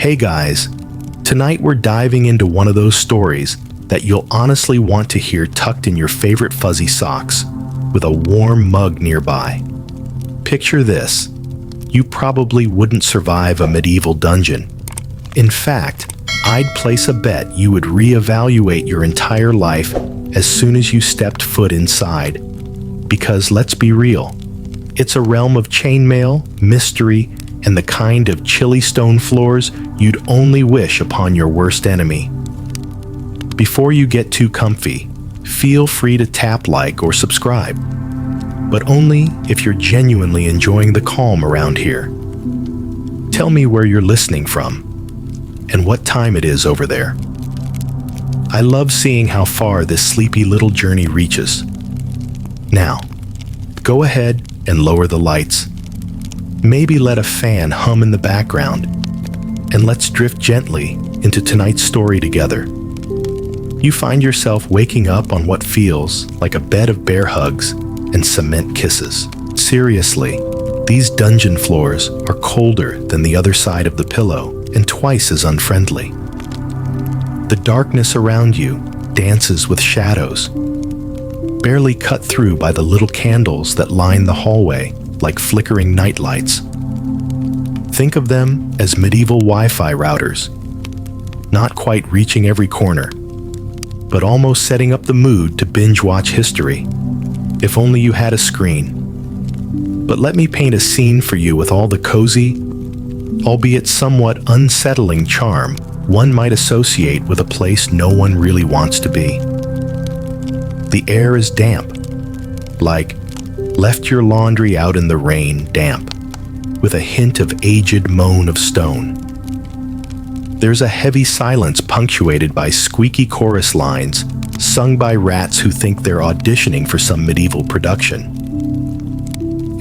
Hey guys, tonight we're diving into one of those stories that you'll honestly want to hear tucked in your favorite fuzzy socks, with a warm mug nearby. Picture this. You probably wouldn't survive a medieval dungeon. In fact, I'd place a bet you would reevaluate your entire life as soon as you stepped foot inside. Because let's be real, it's a realm of chainmail, mystery, and the kind of chilly stone floors you'd only wish upon your worst enemy. Before you get too comfy, feel free to tap like or subscribe, but only if you're genuinely enjoying the calm around here. Tell me where you're listening from and what time it is over there. I love seeing how far this sleepy little journey reaches. Now, go ahead and lower the lights. Maybe let a fan hum in the background, and let's drift gently into tonight's story together. You find yourself waking up on what feels like a bed of bear hugs and cement kisses. Seriously, these dungeon floors are colder than the other side of the pillow and twice as unfriendly. The darkness around you dances with shadows, barely cut through by the little candles that line the hallway like flickering nightlights. Think of them as medieval Wi-Fi routers, not quite reaching every corner, but almost setting up the mood to binge-watch history. If only you had a screen. But let me paint a scene for you with all the cozy, albeit somewhat unsettling charm one might associate with a place no one really wants to be. The air is damp, like left your laundry out in the rain damp, with a hint of aged moan of stone. There's a heavy silence punctuated by squeaky chorus lines sung by rats who think they're auditioning for some medieval production.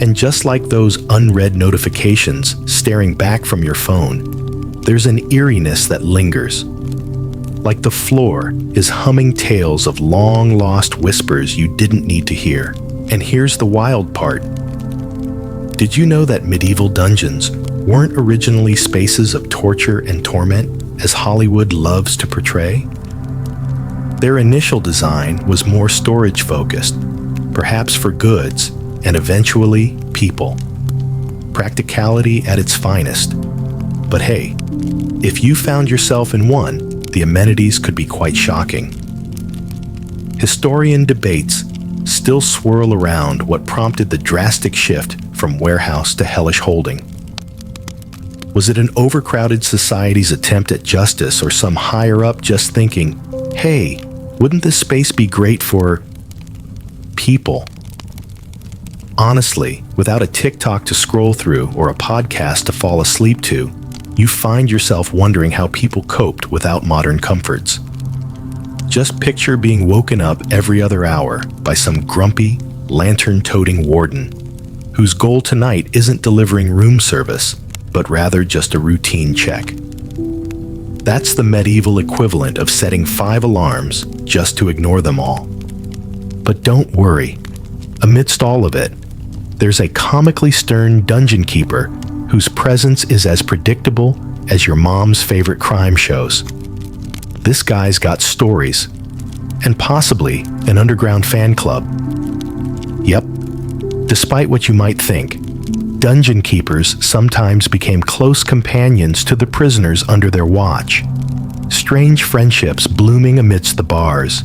And just like those unread notifications staring back from your phone, there's an eeriness that lingers. Like the floor is humming tales of long-lost whispers you didn't need to hear. And here's the wild part. Did you know that medieval dungeons weren't originally spaces of torture and torment, as Hollywood loves to portray? Their initial design was more storage-focused, perhaps for goods, and eventually people. Practicality at its finest. But hey, if you found yourself in one, the amenities could be quite shocking. Historian debates still swirl around what prompted the drastic shift from warehouse to hellish holding. Was it an overcrowded society's attempt at justice, or some higher-up just thinking, hey, wouldn't this space be great for people? Honestly, without a TikTok to scroll through or a podcast to fall asleep to, you find yourself wondering how people coped without modern comforts. Just picture being woken up every other hour by some grumpy, lantern-toting warden, whose goal tonight isn't delivering room service, but rather just a routine check. That's the medieval equivalent of setting 5 alarms just to ignore them all. But don't worry. Amidst all of it, there's a comically stern dungeon keeper whose presence is as predictable as your mom's favorite crime shows. This guy's got stories, and possibly an underground fan club. Yep, despite what you might think, dungeon keepers sometimes became close companions to the prisoners under their watch, strange friendships blooming amidst the bars.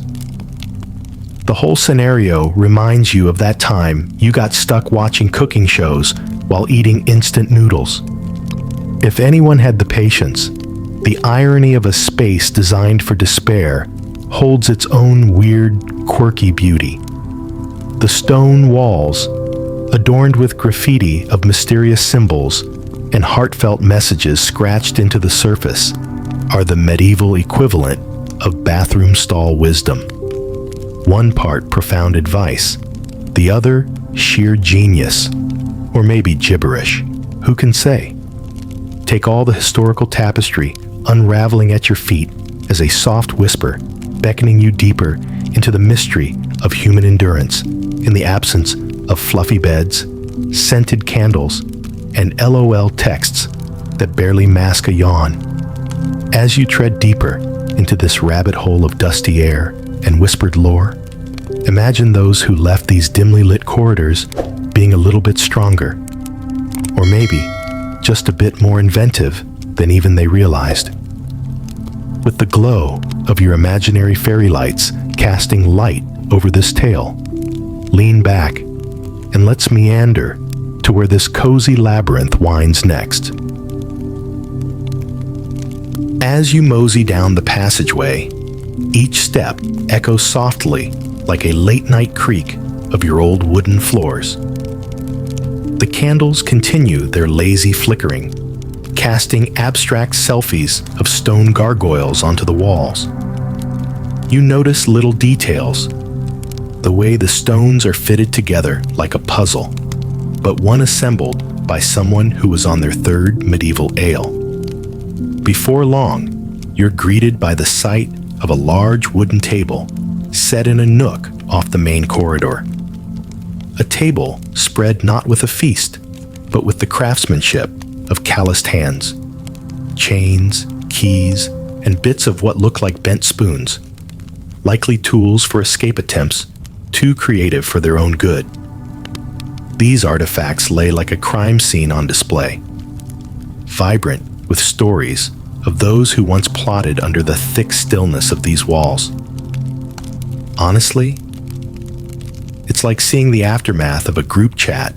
The whole scenario reminds you of that time you got stuck watching cooking shows while eating instant noodles. If anyone had the patience, the irony of a space designed for despair holds its own weird, quirky beauty. The stone walls, adorned with graffiti of mysterious symbols and heartfelt messages scratched into the surface, are the medieval equivalent of bathroom stall wisdom. One part profound advice, the other sheer genius, or maybe gibberish. Who can say? Take all the historical tapestry unraveling at your feet as a soft whisper beckoning you deeper into the mystery of human endurance in the absence of fluffy beds, scented candles, and LOL texts that barely mask a yawn. As you tread deeper into this rabbit hole of dusty air and whispered lore, imagine those who left these dimly lit corridors being a little bit stronger, or maybe just a bit more inventive than even they realized. With the glow of your imaginary fairy lights casting light over this tale, lean back and let's meander to where this cozy labyrinth winds next. As you mosey down the passageway, each step echoes softly like a late-night creak of your old wooden floors. The candles continue their lazy flickering, casting abstract selfies of stone gargoyles onto the walls. You notice little details, the way the stones are fitted together like a puzzle, but one assembled by someone who was on their third medieval ale. Before long, you're greeted by the sight of a large wooden table set in a nook off the main corridor. A table spread not with a feast, but with the craftsmanship of calloused hands. Chains, keys, and bits of what look like bent spoons, likely tools for escape attempts, too creative for their own good. These artifacts lay like a crime scene on display, vibrant with stories of those who once plotted under the thick stillness of these walls. Honestly, it's like seeing the aftermath of a group chat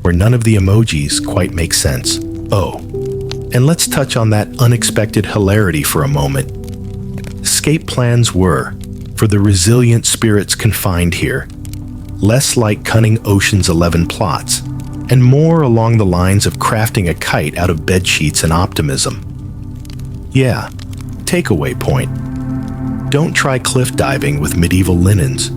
where none of the emojis quite make sense. Oh, and let's touch on that unexpected hilarity for a moment. Escape plans were, for the resilient spirits confined here, less like cunning Ocean's 11 plots, and more along the lines of crafting a kite out of bedsheets and optimism. Yeah, takeaway point. Don't try cliff diving with medieval linens.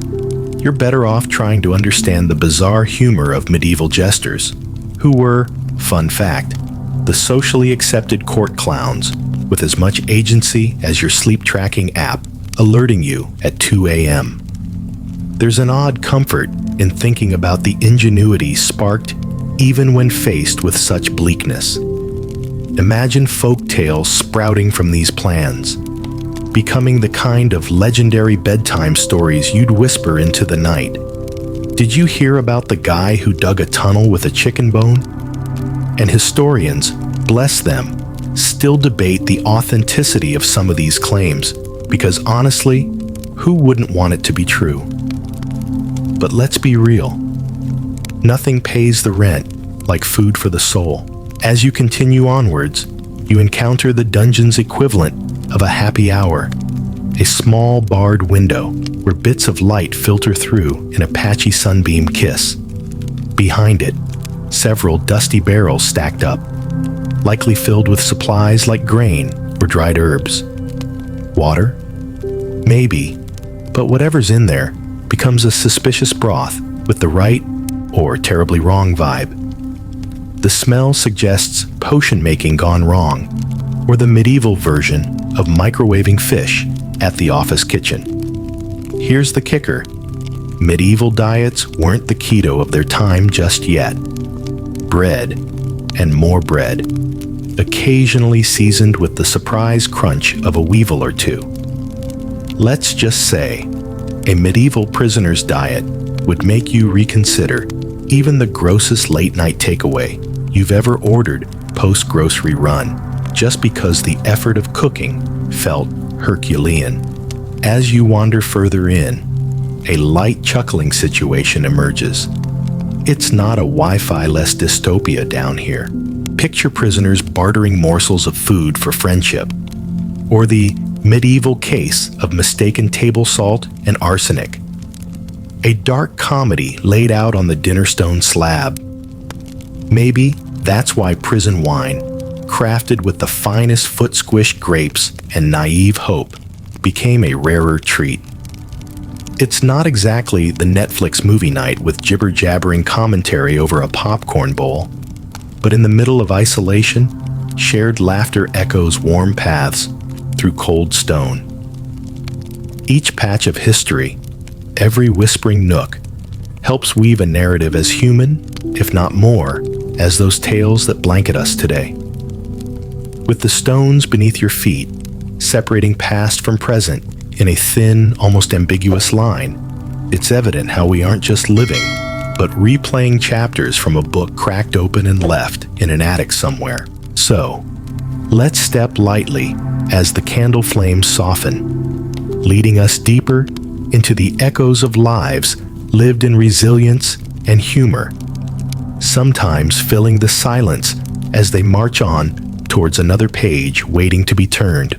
You're better off trying to understand the bizarre humor of medieval jesters, who were, fun fact, the socially accepted court clowns with as much agency as your sleep tracking app alerting you at 2 a.m. There's an odd comfort in thinking about the ingenuity sparked even when faced with such bleakness. Imagine folk tales sprouting from these plans, becoming the kind of legendary bedtime stories you'd whisper into the night. Did you hear about the guy who dug a tunnel with a chicken bone? And historians, bless them, still debate the authenticity of some of these claims, because honestly, who wouldn't want it to be true? But let's be real. Nothing pays the rent like food for the soul. As you continue onwards, you encounter the dungeon's equivalent of a happy hour, a small barred window where bits of light filter through in a patchy sunbeam kiss. Behind it, several dusty barrels stacked up, likely filled with supplies like grain or dried herbs. Water? Maybe, but whatever's in there becomes a suspicious broth with the right or terribly wrong vibe. The smell suggests potion making gone wrong, or the medieval version of microwaving fish at the office kitchen. Here's the kicker. Medieval diets weren't the keto of their time just yet. Bread, and more bread, occasionally seasoned with the surprise crunch of a weevil or two. Let's just say, a medieval prisoner's diet would make you reconsider even the grossest late-night takeaway you've ever ordered post-grocery run, just because the effort of cooking felt Herculean. As you wander further in, a light chuckling situation emerges. It's not a Wi-Fi-less dystopia down here. Picture prisoners bartering morsels of food for friendship, or the medieval case of mistaken table salt and arsenic. A dark comedy laid out on the dinner stone slab. Maybe that's why prison wine, crafted with the finest foot-squished grapes and naive hope, became a rarer treat. It's not exactly the Netflix movie night with jibber-jabbering commentary over a popcorn bowl, but in the middle of isolation, shared laughter echoes warm paths through cold stone. Each patch of history, every whispering nook, helps weave a narrative as human, if not more, as those tales that blanket us today. with the stones beneath your feet, separating past from present in a thin, almost ambiguous line. It's evident how we aren't just living, but replaying chapters from a book cracked open and left in an attic somewhere. So, let's step lightly as the candle flames soften, leading us deeper into the echoes of lives lived in resilience and humor, sometimes filling the silence as they march on towards another page waiting to be turned.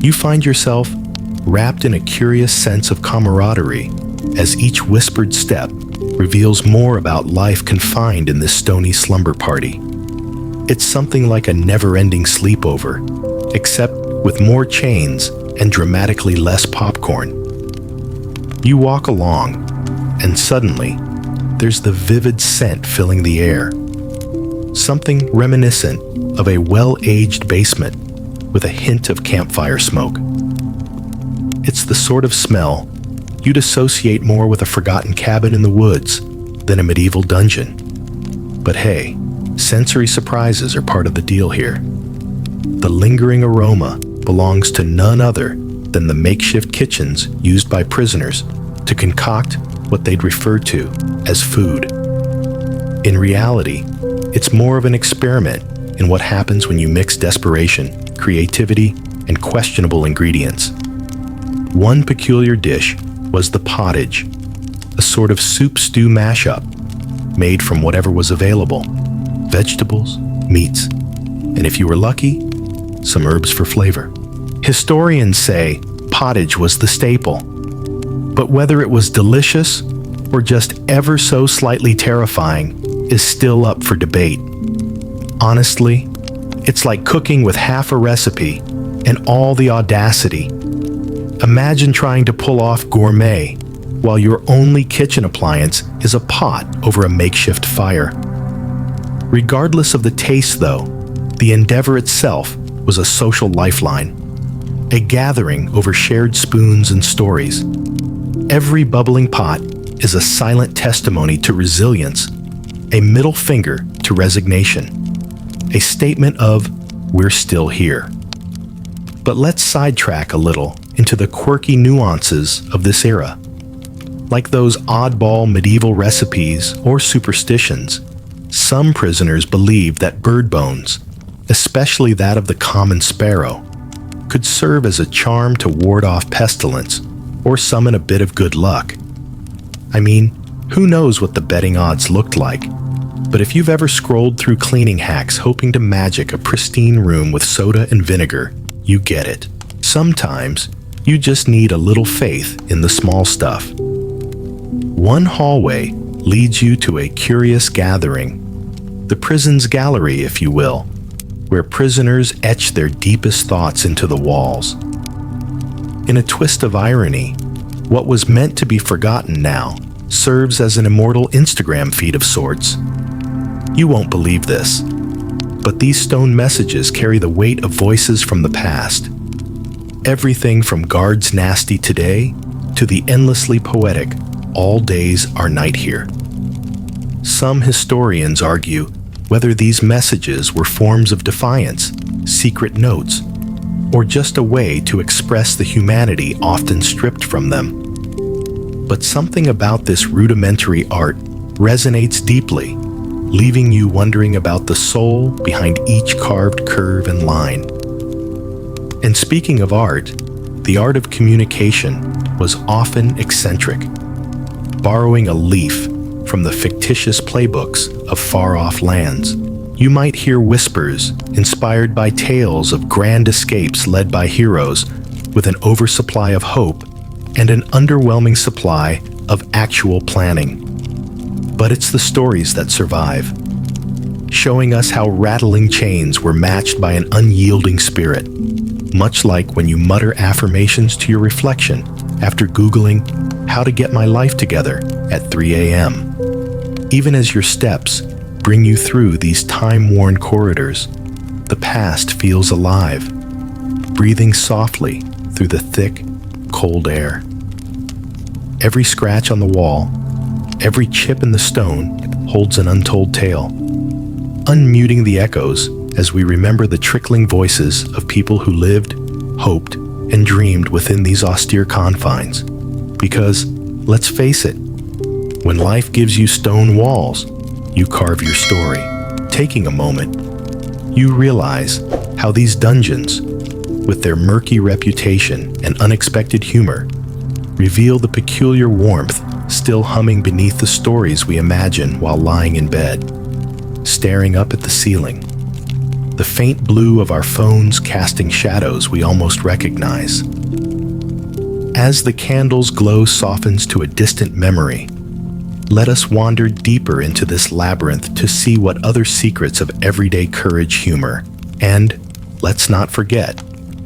You find yourself wrapped in a curious sense of camaraderie as each whispered step reveals more about life confined in this stony slumber party. It's something like a never-ending sleepover, except with more chains and dramatically less popcorn. You walk along, and suddenly, there's the vivid scent filling the air. Something reminiscent of a well-aged basement with a hint of campfire smoke. It's the sort of smell you'd associate more with a forgotten cabin in the woods than a medieval dungeon. But hey, sensory surprises are part of the deal here. The lingering aroma belongs to none other than the makeshift kitchens used by prisoners to concoct what they'd refer to as food. In reality, it's more of an experiment in what happens when you mix desperation, creativity, and questionable ingredients. One peculiar dish was the pottage, a sort of soup-stew mashup made from whatever was available: vegetables, meats, and if you were lucky, some herbs for flavor. Historians say pottage was the staple, but whether it was delicious or just ever so slightly terrifying is still up for debate. Honestly, it's like cooking with half a recipe and all the audacity. Imagine trying to pull off gourmet while your only kitchen appliance is a pot over a makeshift fire. Regardless of the taste, though, the endeavor itself was a social lifeline, a gathering over shared spoons and stories. Every bubbling pot is a silent testimony to resilience, a middle finger to resignation, a statement of, "We're still here." But let's sidetrack a little into the quirky nuances of this era. Like those oddball medieval recipes or superstitions, some prisoners believed that bird bones, especially that of the common sparrow, could serve as a charm to ward off pestilence or summon a bit of good luck. I mean, who knows what the betting odds looked like? But if you've ever scrolled through cleaning hacks hoping to magic a pristine room with soda and vinegar, you get it. Sometimes, you just need a little faith in the small stuff. One hallway leads you to a curious gathering, the prison's gallery, if you will, where prisoners etch their deepest thoughts into the walls. In a twist of irony, what was meant to be forgotten now serves as an immortal Instagram feed of sorts. You won't believe this, but these stone messages carry the weight of voices from the past. Everything from Guard's nasty today to the endlessly poetic all days are night here. Some historians argue whether these messages were forms of defiance, secret notes, or just a way to express the humanity often stripped from them. But something about this rudimentary art resonates deeply, leaving you wondering about the soul behind each carved curve and line. And speaking of art, the art of communication was often eccentric, borrowing a leaf from the fictitious playbooks of far-off lands. You might hear whispers inspired by tales of grand escapes led by heroes with an oversupply of hope and an underwhelming supply of actual planning. But it's the stories that survive, showing us how rattling chains were matched by an unyielding spirit, much like when you mutter affirmations to your reflection after Googling how to get my life together at 3 a.m. Even as your steps bring you through these time-worn corridors, the past feels alive, breathing softly through the thick, cold air. Every scratch on the wall, every chip in the stone holds an untold tale. unmuting the echoes as we remember the trickling voices of people who lived, hoped, and dreamed within these austere confines. Because, let's face it, when life gives you stone walls, you carve your story. Taking a moment, you realize how these dungeons, with their murky reputation and unexpected humor, reveal the peculiar warmth still humming beneath the stories we imagine while lying in bed, staring up at the ceiling, the faint blue of our phones casting shadows we almost recognize. As the candle's glow softens to a distant memory, let us wander deeper into this labyrinth to see what other secrets of everyday courage humor, and, let's not forget,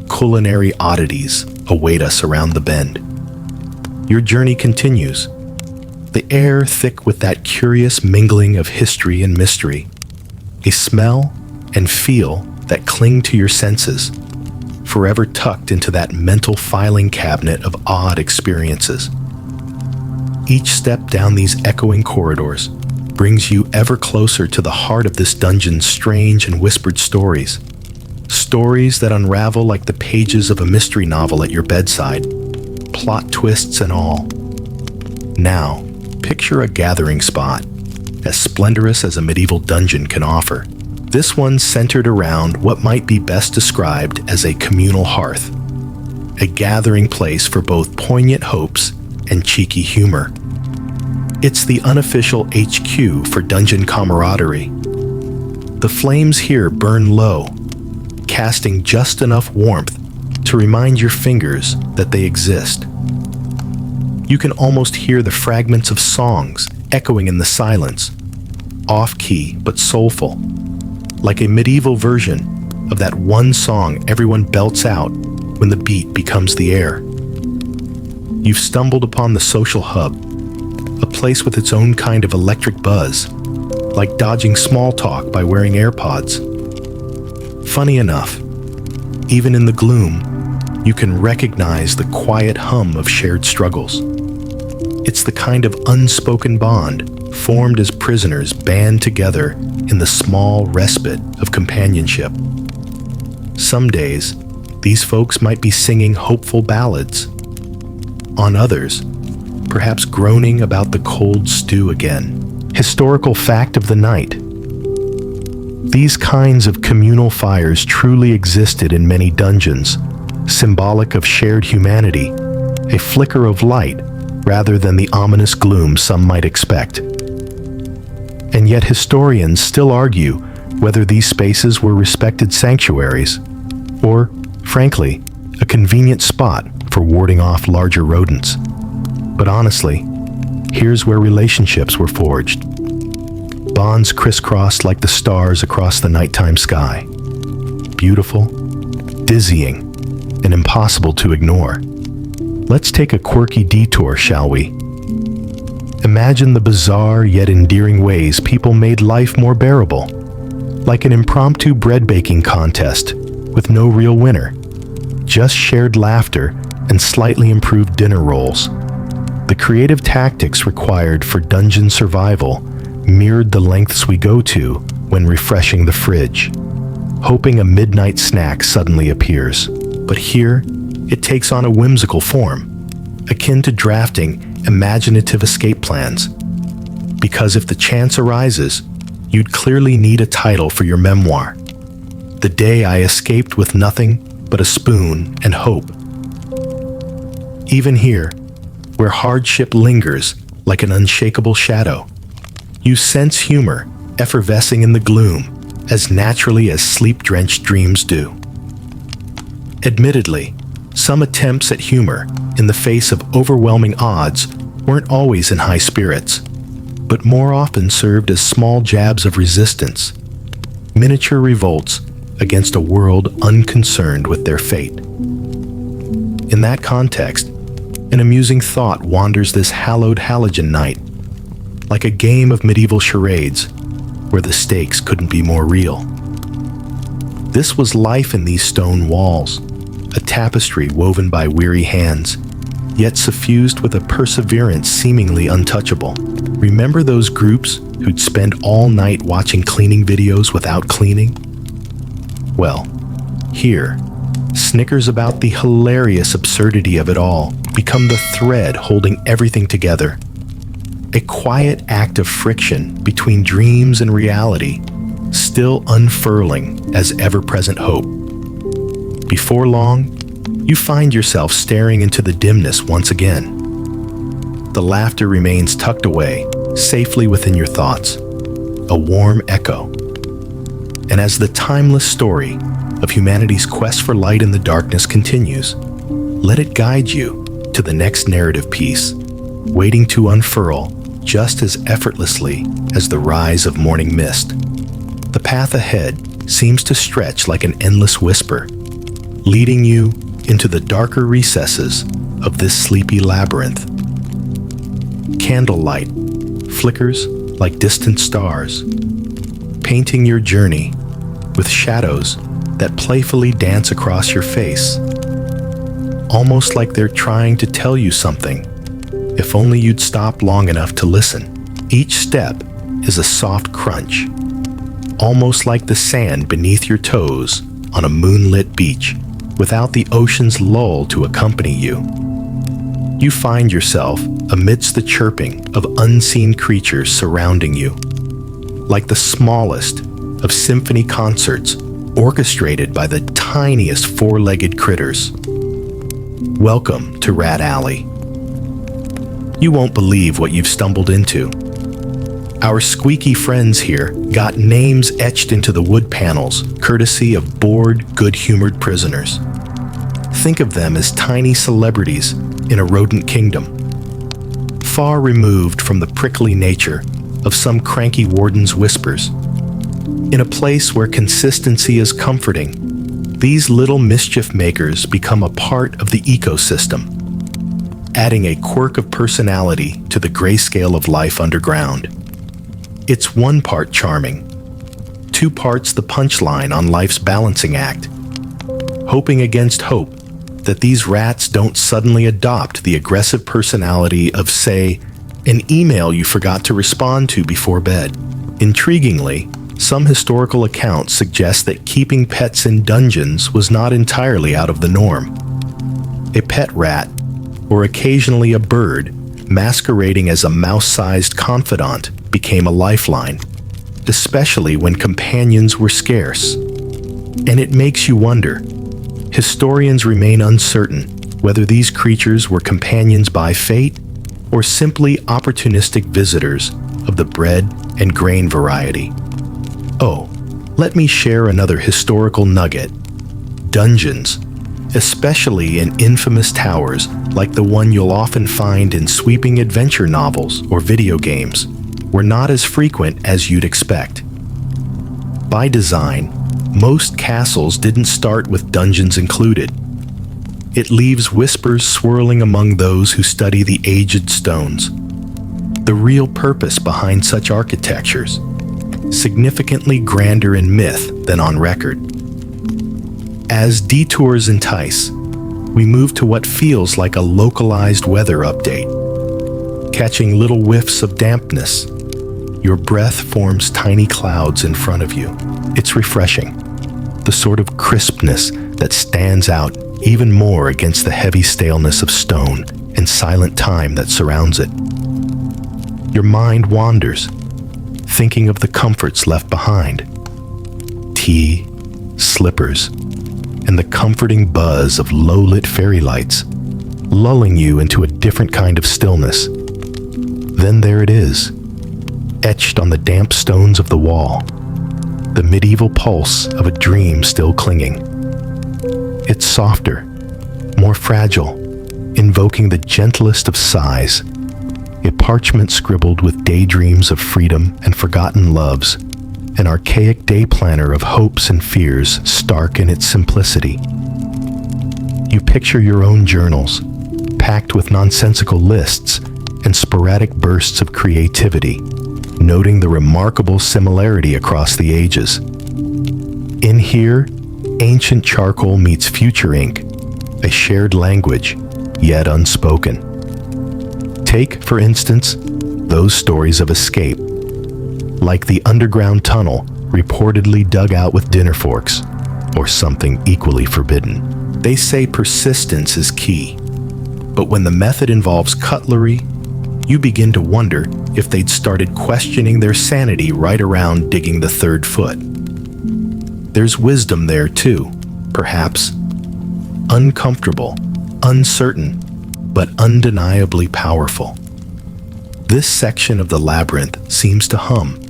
culinary oddities await us around the bend. Your journey continues, the air thick with that curious mingling of history and mystery, a smell and feel that cling to your senses, forever tucked into that mental filing cabinet of odd experiences. Each step down these echoing corridors brings you ever closer to the heart of this dungeon's strange and whispered stories. Stories that unravel like the pages of a mystery novel at your bedside, plot twists and all. Now, picture a gathering spot, as splendorous as a medieval dungeon can offer. This one centered around what might be best described as a communal hearth, a gathering place for both poignant hopes and cheeky humor. It's the unofficial HQ for dungeon camaraderie. The flames here burn low, casting just enough warmth to remind your fingers that they exist. You can almost hear the fragments of songs echoing in the silence, off-key but soulful, like a medieval version of that one song everyone belts out when the beat becomes the air. You've stumbled upon the social hub, a place with its own kind of electric buzz, like dodging small talk by wearing AirPods. Funny enough, even in the gloom, you can recognize the quiet hum of shared struggles. It's the kind of unspoken bond formed as prisoners band together in the small respite of companionship. Some days, these folks might be singing hopeful ballads. On others, perhaps groaning about the cold stew again. Historical fact of the night. These kinds of communal fires truly existed in many dungeons, symbolic of shared humanity, a flicker of light rather than the ominous gloom some might expect. And yet historians still argue whether these spaces were respected sanctuaries, or, frankly, a convenient spot for warding off larger rodents. But honestly, here's where relationships were forged. Bonds crisscrossed like the stars across the nighttime sky. Beautiful, dizzying, and impossible to ignore. Let's take a quirky detour, shall we? Imagine the bizarre yet endearing ways people made life more bearable, like an impromptu bread baking contest with no real winner, just shared laughter and slightly improved dinner rolls. The creative tactics required for dungeon survival mirrored the lengths we go to when refreshing the fridge, hoping a midnight snack suddenly appears. But here, it takes on a whimsical form, akin to drafting imaginative escape plans. Because if the chance arises, you'd clearly need a title for your memoir. The Day I Escaped with Nothing But a Spoon and Hope. Even here, where hardship lingers like an unshakable shadow, you sense humor effervescing in the gloom as naturally as sleep-drenched dreams do. Admittedly, some attempts at humor in the face of overwhelming odds weren't always in high spirits, but more often served as small jabs of resistance, miniature revolts against a world unconcerned with their fate. In that context, an amusing thought wanders this hallowed halogen night, like a game of medieval charades where the stakes couldn't be more real. This was life in these stone walls, a tapestry woven by weary hands, yet suffused with a perseverance seemingly untouchable. Remember those groups who'd spend all night watching cleaning videos without cleaning? Well, here, snickers about the hilarious absurdity of it all become the thread holding everything together. A quiet act of friction between dreams and reality, still unfurling as ever-present hope. Before long, you find yourself staring into the dimness once again. The laughter remains tucked away, safely within your thoughts, a warm echo. And as the timeless story of humanity's quest for light in the darkness continues, let it guide you to the next narrative piece, waiting to unfurl just as effortlessly as the rise of morning mist. The path ahead seems to stretch like an endless whisper, leading you into the darker recesses of this sleepy labyrinth. Candlelight flickers like distant stars, painting your journey with shadows that playfully dance across your face, almost like they're trying to tell you something, if only you'd stop long enough to listen. Each step is a soft crunch, almost like the sand beneath your toes on a moonlit beach, without the ocean's lull to accompany you. You find yourself amidst the chirping of unseen creatures surrounding you, like the smallest of symphony concerts orchestrated by the tiniest four-legged critters. Welcome to Rat Alley. You won't believe what you've stumbled into. Our squeaky friends here got names etched into the wood panels, courtesy of bored, good-humored prisoners. Think of them as tiny celebrities in a rodent kingdom, far removed from the prickly nature of some cranky warden's whispers. In a place where consistency is comforting, these little mischief makers become a part of the ecosystem, adding a quirk of personality to the grayscale of life underground. It's one part charming, two parts the punchline on life's balancing act, hoping against hope that these rats don't suddenly adopt the aggressive personality of, say, an email you forgot to respond to before bed. Intriguingly, some historical accounts suggest that keeping pets in dungeons was not entirely out of the norm. A pet rat, or occasionally a bird, masquerading as a mouse-sized confidant, became a lifeline, especially when companions were scarce. And it makes you wonder. Historians remain uncertain whether these creatures were companions by fate or simply opportunistic visitors of the bread and grain variety. Oh, let me share another historical nugget. Dungeons, especially in infamous towers like the one you'll often find in sweeping adventure novels or video games, were not as frequent as you'd expect. By design, most castles didn't start with dungeons included. It leaves whispers swirling among those who study the aged stones. The real purpose behind such architectures, significantly grander in myth than on record. As detours entice, we move to what feels like a localized weather update. Catching little whiffs of dampness, your breath forms tiny clouds in front of you. It's refreshing, the sort of crispness that stands out even more against the heavy staleness of stone and silent time that surrounds it. Your mind wanders, thinking of the comforts left behind. Tea, slippers, and the comforting buzz of low-lit fairy lights, lulling you into a different kind of stillness. Then there it is, etched on the damp stones of the wall, the medieval pulse of a dream still clinging. It's softer, more fragile, invoking the gentlest of sighs, a parchment scribbled with daydreams of freedom and forgotten loves, an archaic day planner of hopes and fears stark in its simplicity. You picture your own journals, packed with nonsensical lists and sporadic bursts of creativity, noting the remarkable similarity across the ages. In here, ancient charcoal meets future ink, a shared language, yet unspoken. Take, for instance, those stories of escape, like the underground tunnel reportedly dug out with dinner forks, or something equally forbidden. They say persistence is key, but when the method involves cutlery, you begin to wonder if they'd started questioning their sanity right around digging the third foot. There's wisdom there too, perhaps. Uncomfortable, uncertain, but undeniably powerful. This section of the labyrinth seems to hum,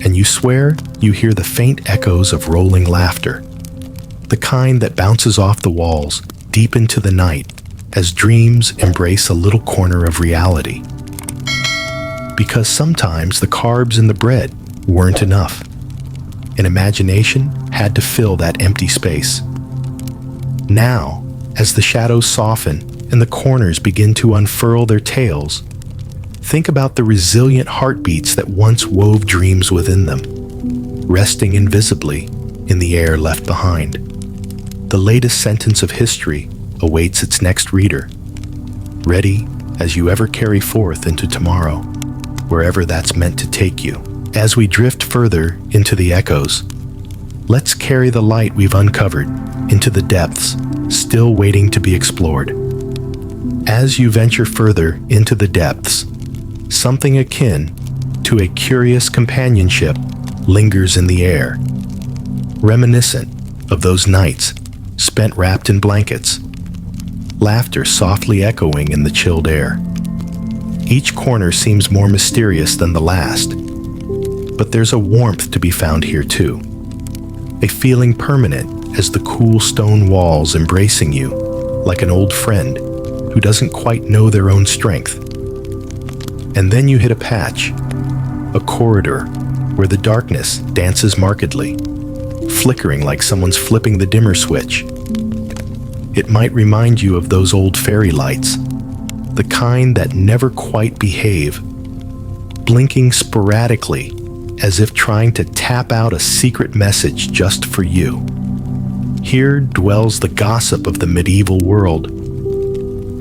and you swear you hear the faint echoes of rolling laughter, the kind that bounces off the walls deep into the night as dreams embrace a little corner of reality. Because sometimes the carbs in the bread weren't enough, and imagination had to fill that empty space. Now, as the shadows soften and the corners begin to unfurl their tails, think about the resilient heartbeats that once wove dreams within them, resting invisibly in the air left behind. The latest sentence of history awaits its next reader, ready as you ever carry forth into tomorrow, wherever that's meant to take you. As we drift further into the echoes, let's carry the light we've uncovered into the depths still waiting to be explored. As you venture further into the depths, something akin to a curious companionship lingers in the air, reminiscent of those nights spent wrapped in blankets, laughter softly echoing in the chilled air. Each corner seems more mysterious than the last, but there's a warmth to be found here too, a feeling permanent as the cool stone walls embracing you like an old friend who doesn't quite know their own strength. And then you hit a patch, a corridor where the darkness dances markedly, flickering like someone's flipping the dimmer switch. It might remind you of those old fairy lights, the kind that never quite behave, blinking sporadically as if trying to tap out a secret message just for you. Here dwells the gossip of the medieval world,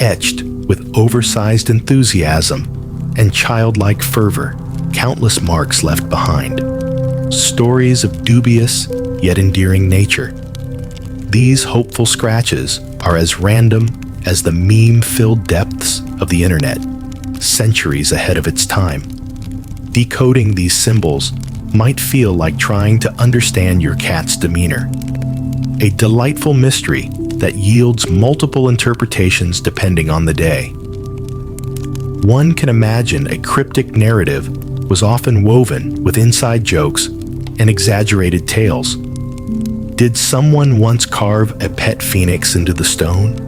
etched with oversized enthusiasm and childlike fervor, countless marks left behind. Stories of dubious yet endearing nature. These hopeful scratches are as random as the meme-filled depths of the internet, centuries ahead of its time. Decoding these symbols might feel like trying to understand your cat's demeanor. A delightful mystery that yields multiple interpretations depending on the day. One can imagine a cryptic narrative was often woven with inside jokes and exaggerated tales. Did someone once carve a pet phoenix into the stone?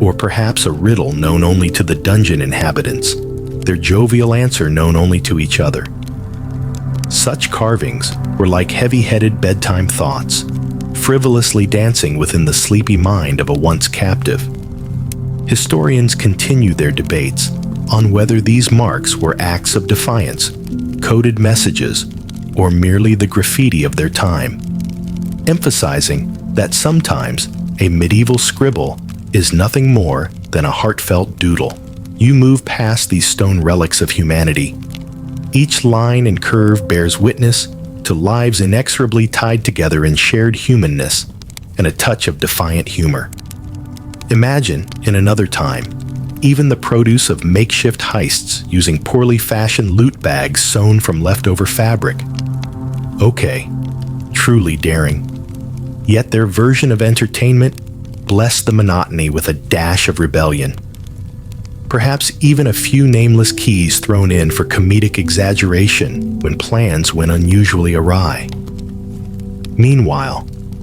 Or perhaps a riddle known only to the dungeon inhabitants, their jovial answer known only to each other. Such carvings were like heavy-headed bedtime thoughts, frivolously dancing within the sleepy mind of a once captive. Historians continue their debates on whether these marks were acts of defiance, coded messages, or merely the graffiti of their time, emphasizing that sometimes a medieval scribble is nothing more than a heartfelt doodle. You move past these stone relics of humanity. Each line and curve bears witness to lives inexorably tied together in shared humanness and a touch of defiant humor. Imagine, in another time, even the produce of makeshift heists using poorly fashioned loot bags sewn from leftover fabric. Okay, truly daring. Yet their version of entertainment blessed the monotony with a dash of rebellion. Perhaps even a few nameless keys thrown in for comedic exaggeration when plans went unusually awry. Meanwhile,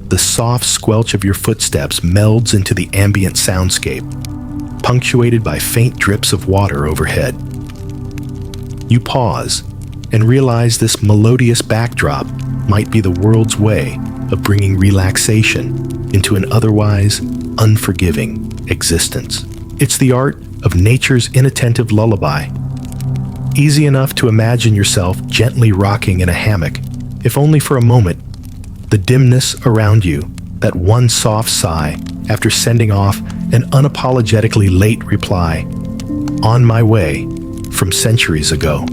the soft squelch of your footsteps melds into the ambient soundscape, punctuated by faint drips of water overhead. You pause and realize this melodious backdrop might be the world's way of bringing relaxation into an otherwise unforgiving existence. It's the art of nature's inattentive lullaby. Easy enough to imagine yourself gently rocking in a hammock, if only for a moment. The dimness around you, that one soft sigh after sending off an unapologetically late reply, "On my way," from centuries ago.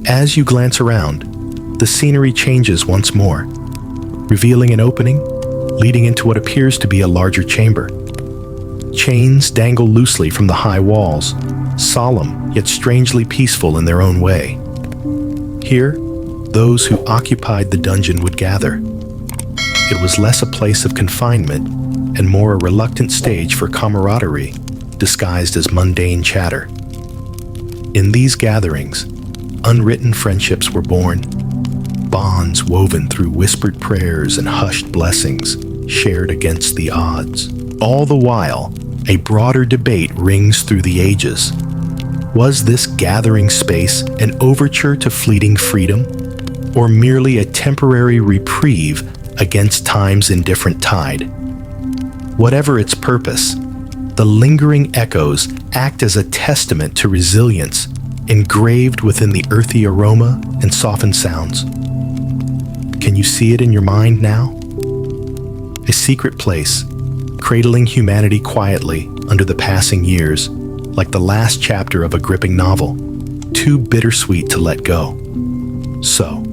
As you glance around, the scenery changes once more, revealing an opening leading into what appears to be a larger chamber. Chains dangle loosely from the high walls, solemn yet strangely peaceful in their own way. Here, those who occupied the dungeon would gather. It was less a place of confinement and more a reluctant stage for camaraderie, disguised as mundane chatter. In these gatherings, unwritten friendships were born, bonds woven through whispered prayers and hushed blessings shared against the odds. All the while, a broader debate rings through the ages. Was this gathering space an overture to fleeting freedom, or merely a temporary reprieve against time's indifferent tide? Whatever its purpose, the lingering echoes act as a testament to resilience engraved within the earthy aroma and softened sounds. Can you see it in your mind now? A secret place, cradling humanity quietly under the passing years, like the last chapter of a gripping novel, too bittersweet to let go. So,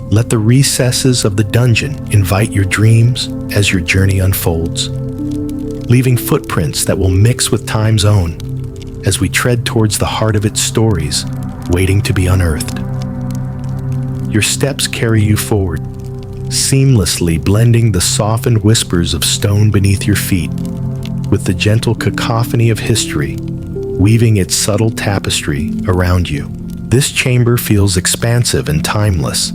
let the recesses of the dungeon invite your dreams as your journey unfolds, leaving footprints that will mix with time's own as we tread towards the heart of its stories, waiting to be unearthed. Your steps carry you forward, seamlessly blending the softened whispers of stone beneath your feet with the gentle cacophony of history, weaving its subtle tapestry around you. This chamber feels expansive and timeless,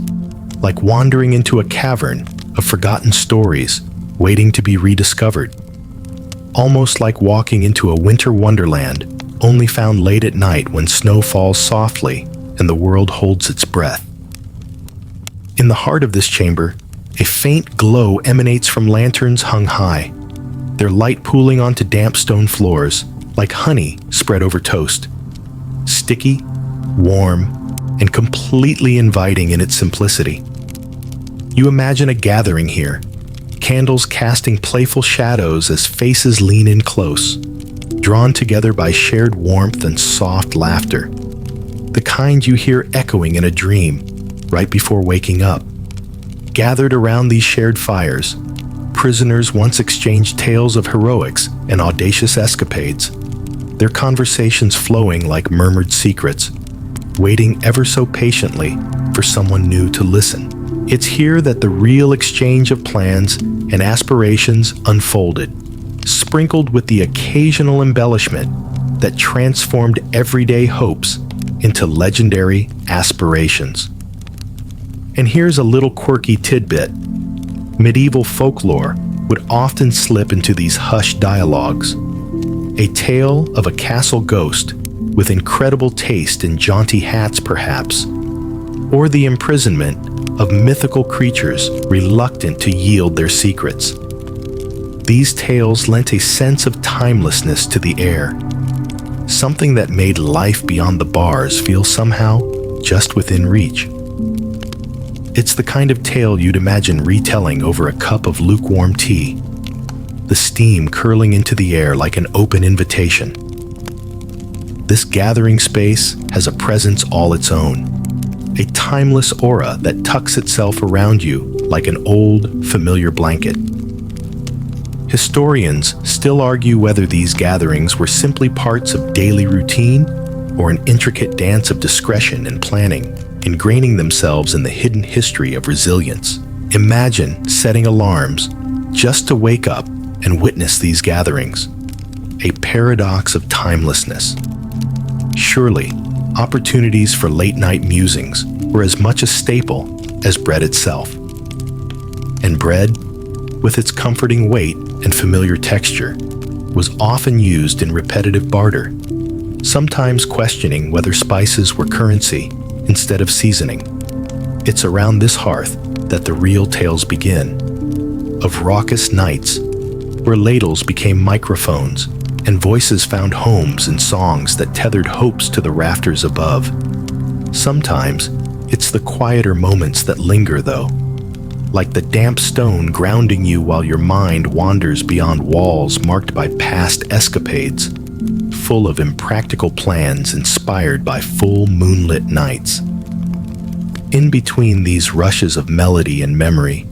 like wandering into a cavern of forgotten stories waiting to be rediscovered. Almost like walking into a winter wonderland only found late at night when snow falls softly and the world holds its breath. In the heart of this chamber, a faint glow emanates from lanterns hung high, their light pooling onto damp stone floors like honey spread over toast. Sticky, warm, and completely inviting in its simplicity. You imagine a gathering here, candles casting playful shadows as faces lean in close, drawn together by shared warmth and soft laughter, the kind you hear echoing in a dream right before waking up. Gathered around these shared fires, prisoners once exchanged tales of heroics and audacious escapades, their conversations flowing like murmured secrets, waiting ever so patiently for someone new to listen. It's here that the real exchange of plans and aspirations unfolded, sprinkled with the occasional embellishment that transformed everyday hopes into legendary aspirations. And here's a little quirky tidbit. Medieval folklore would often slip into these hushed dialogues. A tale of a castle ghost with incredible taste in jaunty hats perhaps, or the imprisonment of mythical creatures reluctant to yield their secrets. These tales lent a sense of timelessness to the air, something that made life beyond the bars feel somehow just within reach. It's the kind of tale you'd imagine retelling over a cup of lukewarm tea, the steam curling into the air like an open invitation. This gathering space has a presence all its own, a timeless aura that tucks itself around you like an old, familiar blanket. Historians still argue whether these gatherings were simply parts of daily routine or an intricate dance of discretion and planning, ingraining themselves in the hidden history of resilience. Imagine setting alarms just to wake up and witness these gatherings, a paradox of timelessness. Surely, opportunities for late-night musings were as much a staple as bread itself. And bread, with its comforting weight and familiar texture, was often used in repetitive barter, sometimes questioning whether spices were currency instead of seasoning. It's around this hearth that the real tales begin, of raucous nights where ladles became microphones and voices found homes in songs that tethered hopes to the rafters above. Sometimes it's the quieter moments that linger though, like the damp stone grounding you while your mind wanders beyond walls marked by past escapades, full of impractical plans inspired by full moonlit nights. In between these rushes of melody and memory,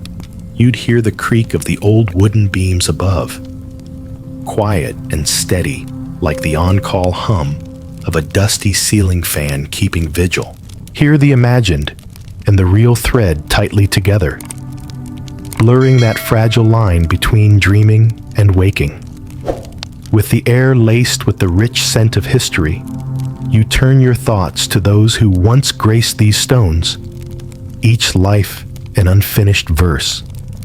you'd hear the creak of the old wooden beams above, quiet and steady like the on-call hum of a dusty ceiling fan keeping vigil. Hear the imagined and the real thread tightly together, blurring that fragile line between dreaming and waking. With the air laced with the rich scent of history, you turn your thoughts to those who once graced these stones, each life an unfinished verse,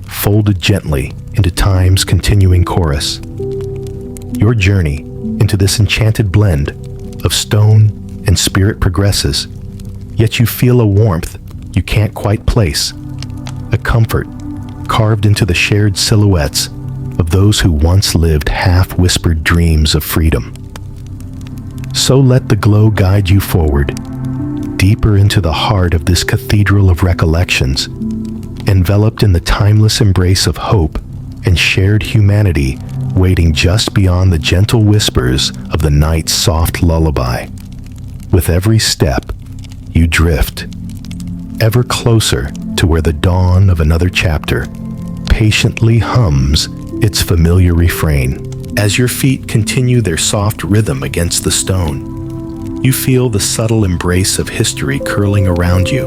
folded gently into time's continuing chorus. Your journey into this enchanted blend of stone and spirit progresses, yet you feel a warmth you can't quite place, a comfort carved into the shared silhouettes of those who once lived half-whispered dreams of freedom. So let the glow guide you forward, deeper into the heart of this cathedral of recollections, enveloped in the timeless embrace of hope and shared humanity waiting just beyond the gentle whispers of the night's soft lullaby. With every step, you drift, ever closer to where the dawn of another chapter patiently hums its familiar refrain. As your feet continue their soft rhythm against the stone, you feel the subtle embrace of history curling around you,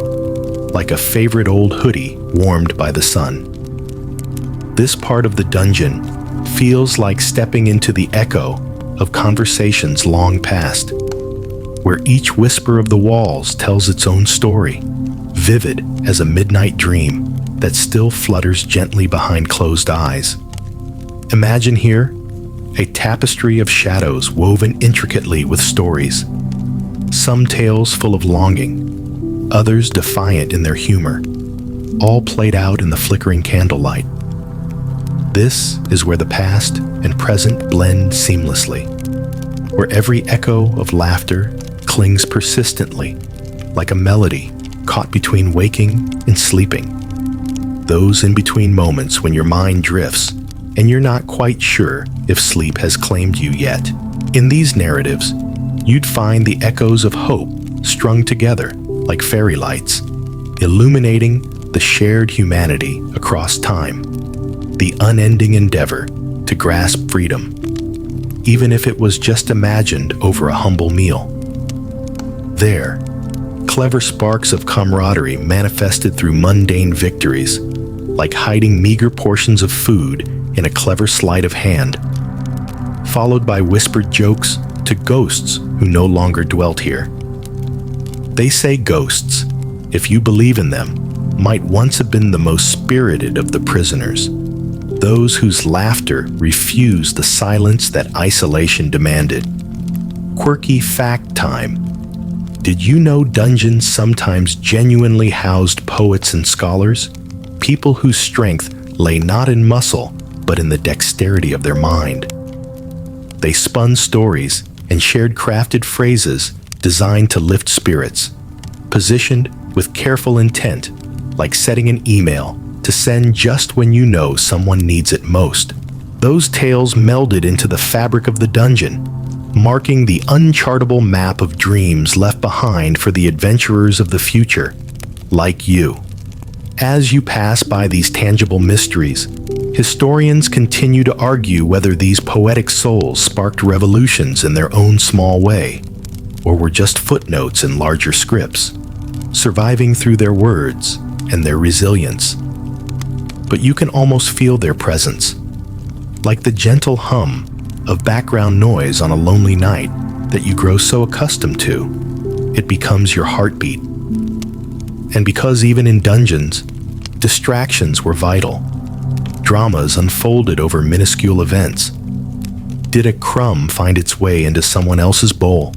like a favorite old hoodie warmed by the sun. This part of the dungeon feels like stepping into the echo of conversations long past, where each whisper of the walls tells its own story, vivid as a midnight dream that still flutters gently behind closed eyes. Imagine here a tapestry of shadows woven intricately with stories, some tales full of longing, others defiant in their humor, all played out in the flickering candlelight. This is where the past and present blend seamlessly, where every echo of laughter clings persistently, like a melody caught between waking and sleeping. Those in-between moments when your mind drifts and you're not quite sure if sleep has claimed you yet. In these narratives, you'd find the echoes of hope strung together like fairy lights, illuminating the shared humanity across time, the unending endeavor to grasp freedom, even if it was just imagined over a humble meal. There, clever sparks of camaraderie manifested through mundane victories, like hiding meager portions of food in a clever sleight of hand, followed by whispered jokes to ghosts who no longer dwelt here. They say ghosts, if you believe in them, might once have been the most spirited of the prisoners, those whose laughter refused the silence that isolation demanded. Quirky fact time. Did you know dungeons sometimes genuinely housed poets and scholars? People whose strength lay not in muscle, but in the dexterity of their mind. They spun stories and shared crafted phrases designed to lift spirits, positioned with careful intent, like setting an email to send just when you know someone needs it most. Those tales melded into the fabric of the dungeon, marking the unchartable map of dreams left behind for the adventurers of the future, like you. As you pass by these tangible mysteries, historians continue to argue whether these poetic souls sparked revolutions in their own small way, or were just footnotes in larger scripts, surviving through their words and their resilience. But you can almost feel their presence, like the gentle hum of background noise on a lonely night that you grow so accustomed to, it becomes your heartbeat. And because even in dungeons, distractions were vital, dramas unfolded over minuscule events. Did a crumb find its way into someone else's bowl?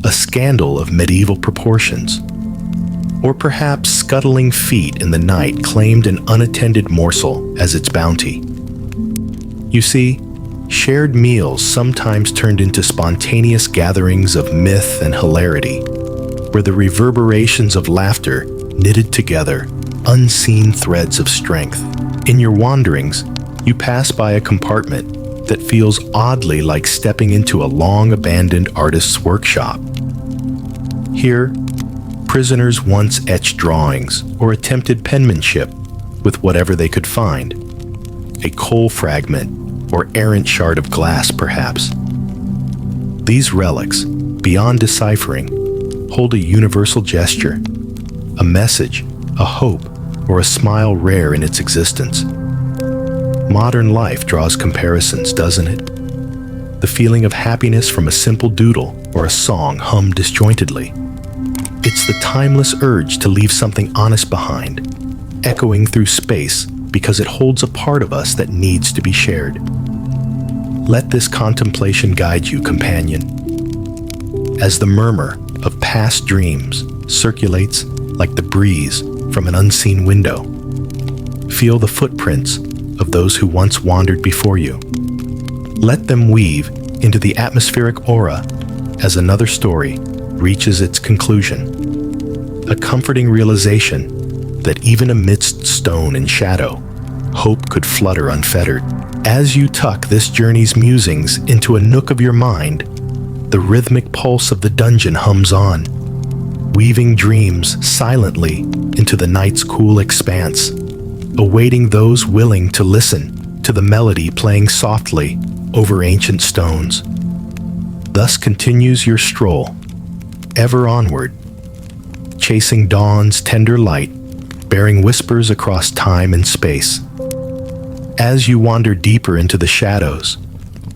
A scandal of medieval proportions? Or perhaps scuttling feet in the night claimed an unattended morsel as its bounty? You see, shared meals sometimes turned into spontaneous gatherings of myth and hilarity, where the reverberations of laughter knitted together unseen threads of strength. In your wanderings, you pass by a compartment that feels oddly like stepping into a long-abandoned artist's workshop. Here, prisoners once etched drawings or attempted penmanship with whatever they could find. A coal fragment or errant shard of glass, perhaps. These relics, beyond deciphering, hold a universal gesture, a message, a hope, or a smile rare in its existence. Modern life draws comparisons, doesn't it? The feeling of happiness from a simple doodle or a song hummed disjointedly. It's the timeless urge to leave something honest behind, echoing through space because it holds a part of us that needs to be shared. Let this contemplation guide you, companion, as the murmur of past dreams circulates like the breeze from an unseen window. Feel the footprints of those who once wandered before you. Let them weave into the atmospheric aura as another story reaches its conclusion. A comforting realization that even amidst stone and shadow, hope could flutter unfettered. As you tuck this journey's musings into a nook of your mind, the rhythmic pulse of the dungeon hums on, weaving dreams silently into the night's cool expanse, awaiting those willing to listen to the melody playing softly over ancient stones. Thus continues your stroll, ever onward, chasing dawn's tender light, bearing whispers across time and space. As you wander deeper into the shadows,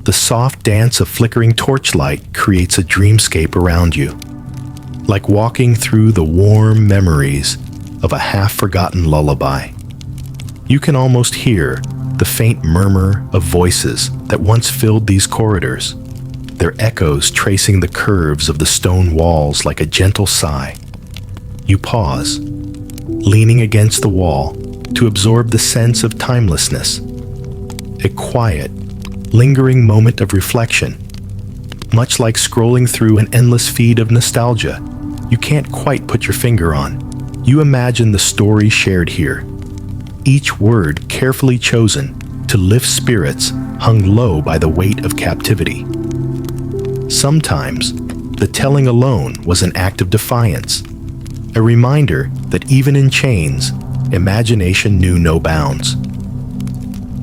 the soft dance of flickering torchlight creates a dreamscape around you, like walking through the warm memories of a half-forgotten lullaby. You can almost hear the faint murmur of voices that once filled these corridors, their echoes tracing the curves of the stone walls like a gentle sigh. You pause, leaning against the wall to absorb the sense of timelessness, a quiet, lingering moment of reflection, much like scrolling through an endless feed of nostalgia you can't quite put your finger on. You imagine the story shared here, each word carefully chosen to lift spirits hung low by the weight of captivity. Sometimes, the telling alone was an act of defiance, a reminder that even in chains, imagination knew no bounds.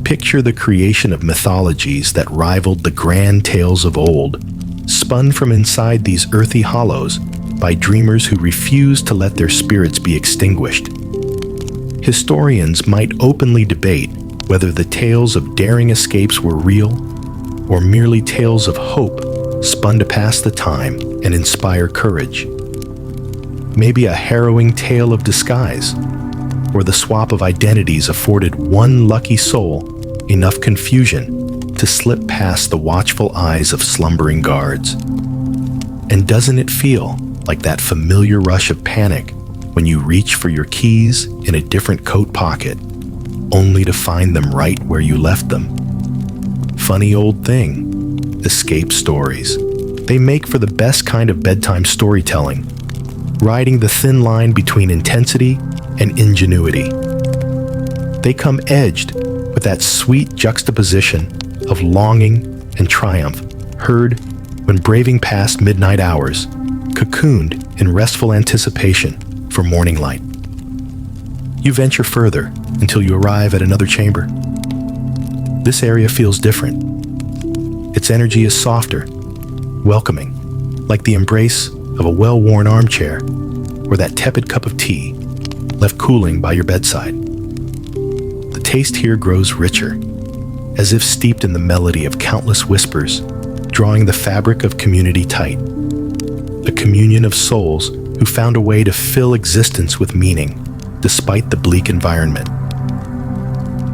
Picture the creation of mythologies that rivaled the grand tales of old, spun from inside these earthy hollows by dreamers who refused to let their spirits be extinguished. Historians might openly debate whether the tales of daring escapes were real or merely tales of hope spun to pass the time and inspire courage. Maybe a harrowing tale of disguise, where the swap of identities afforded one lucky soul enough confusion to slip past the watchful eyes of slumbering guards. And doesn't it feel like that familiar rush of panic when you reach for your keys in a different coat pocket, only to find them right where you left them? Funny old thing, escape stories. They make for the best kind of bedtime storytelling, riding the thin line between intensity and ingenuity. They come edged with that sweet juxtaposition of longing and triumph, heard when braving past midnight hours, cocooned in restful anticipation for morning light. You venture further until you arrive at another chamber. This area feels different. Its energy is softer, welcoming, like the embrace of a well-worn armchair or that tepid cup of tea left cooling by your bedside. The taste here grows richer, as if steeped in the melody of countless whispers, drawing the fabric of community tight. A communion of souls who found a way to fill existence with meaning, despite the bleak environment.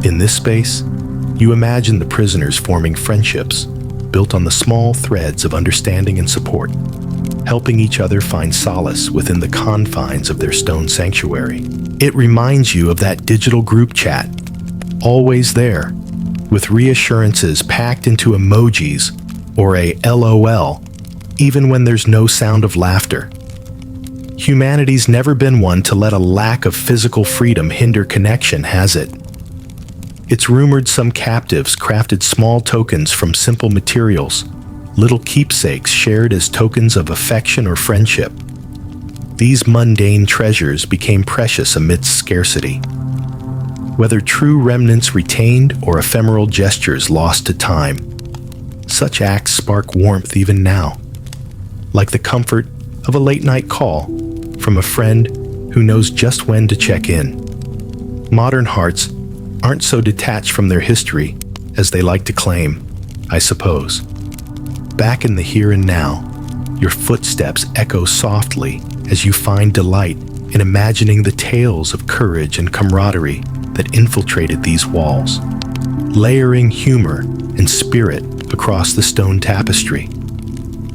In this space, you imagine the prisoners forming friendships built on the small threads of understanding and support, helping each other find solace within the confines of their stone sanctuary. It reminds you of that digital group chat, always there, with reassurances packed into emojis or a LOL, even when there's no sound of laughter. Humanity's never been one to let a lack of physical freedom hinder connection, has it? It's rumored some captives crafted small tokens from simple materials, little keepsakes shared as tokens of affection or friendship. These mundane treasures became precious amidst scarcity. Whether true remnants retained or ephemeral gestures lost to time, such acts spark warmth even now, like the comfort of a late-night call from a friend who knows just when to check in. Modern hearts aren't so detached from their history as they like to claim, I suppose. Back in the here and now, your footsteps echo softly as you find delight in imagining the tales of courage and camaraderie that infiltrated these walls, layering humor and spirit across the stone tapestry,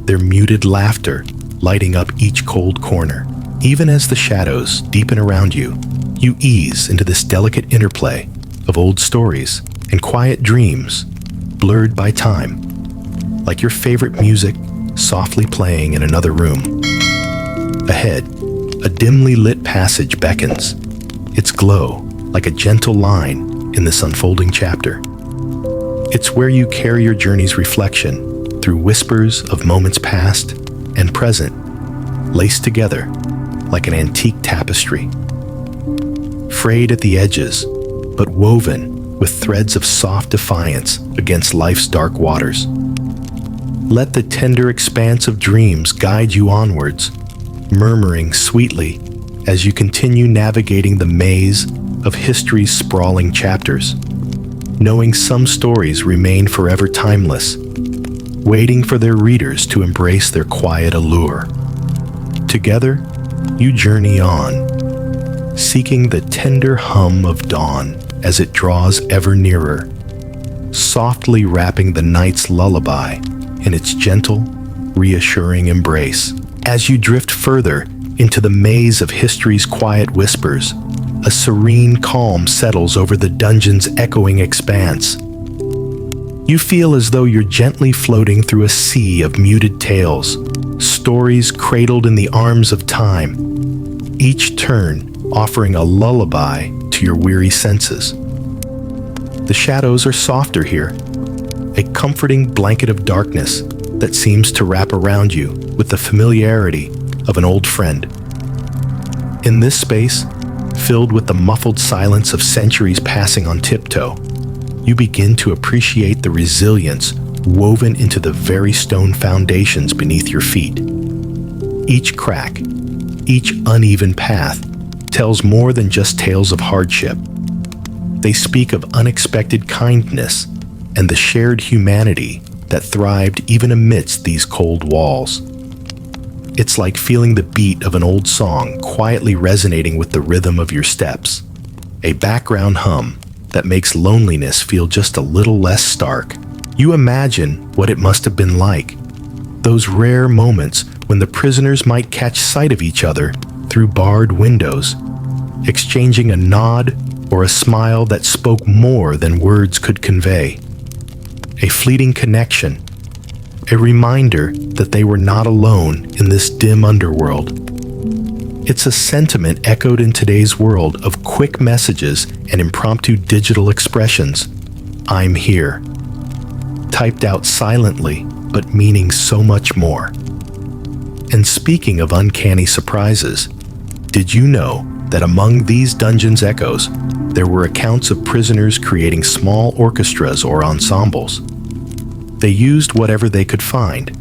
their muted laughter lighting up each cold corner. Even as the shadows deepen around you, you ease into this delicate interplay of old stories and quiet dreams blurred by time, like your favorite music softly playing in another room. Ahead, a dimly lit passage beckons, its glow like a gentle line in this unfolding chapter. It's where you carry your journey's reflection through whispers of moments past and present, laced together like an antique tapestry. Frayed at the edges, but woven with threads of soft defiance against life's dark waters. Let the tender expanse of dreams guide you onwards, murmuring sweetly as you continue navigating the maze of history's sprawling chapters, knowing some stories remain forever timeless, waiting for their readers to embrace their quiet allure. Together, you journey on, seeking the tender hum of dawn as it draws ever nearer, softly wrapping the night's lullaby in its gentle, reassuring embrace. As you drift further into the maze of history's quiet whispers, a serene calm settles over the dungeon's echoing expanse. You feel as though you're gently floating through a sea of muted tales, stories cradled in the arms of time, each turn offering a lullaby to your weary senses. The shadows are softer here, a comforting blanket of darkness that seems to wrap around you with the familiarity of an old friend. In this space, filled with the muffled silence of centuries passing on tiptoe, you begin to appreciate the resilience woven into the very stone foundations beneath your feet. Each crack, each uneven path, tells more than just tales of hardship. They speak of unexpected kindness and the shared humanity that thrived even amidst these cold walls. It's like feeling the beat of an old song quietly resonating with the rhythm of your steps, a background hum that makes loneliness feel just a little less stark. You imagine what it must have been like, those rare moments when the prisoners might catch sight of each other through barred windows, exchanging a nod or a smile that spoke more than words could convey. A fleeting connection, a reminder that they were not alone in this dim underworld. It's a sentiment echoed in today's world of quick messages and impromptu digital expressions. I'm here. Typed out silently, but meaning so much more. And speaking of uncanny surprises, did you know that among these dungeon's echoes, there were accounts of prisoners creating small orchestras or ensembles? They used whatever they could find,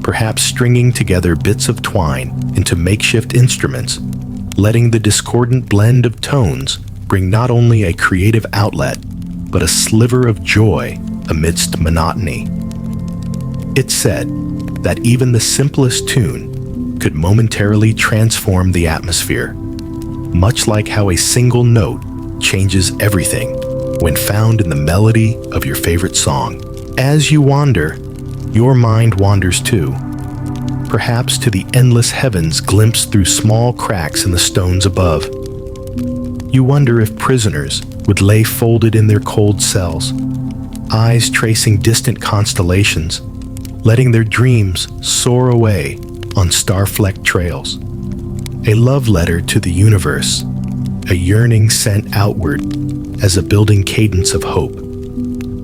perhaps stringing together bits of twine into makeshift instruments, letting the discordant blend of tones bring not only a creative outlet, but a sliver of joy amidst monotony. It's said that even the simplest tune could momentarily transform the atmosphere, much like how a single note changes everything when found in the melody of your favorite song. As you wander, your mind wanders too, perhaps to the endless heavens glimpsed through small cracks in the stones above. You wonder if prisoners would lay folded in their cold cells, eyes tracing distant constellations, letting their dreams soar away on star-flecked trails. a love letter to the universe, a yearning sent outward as a building cadence of hope.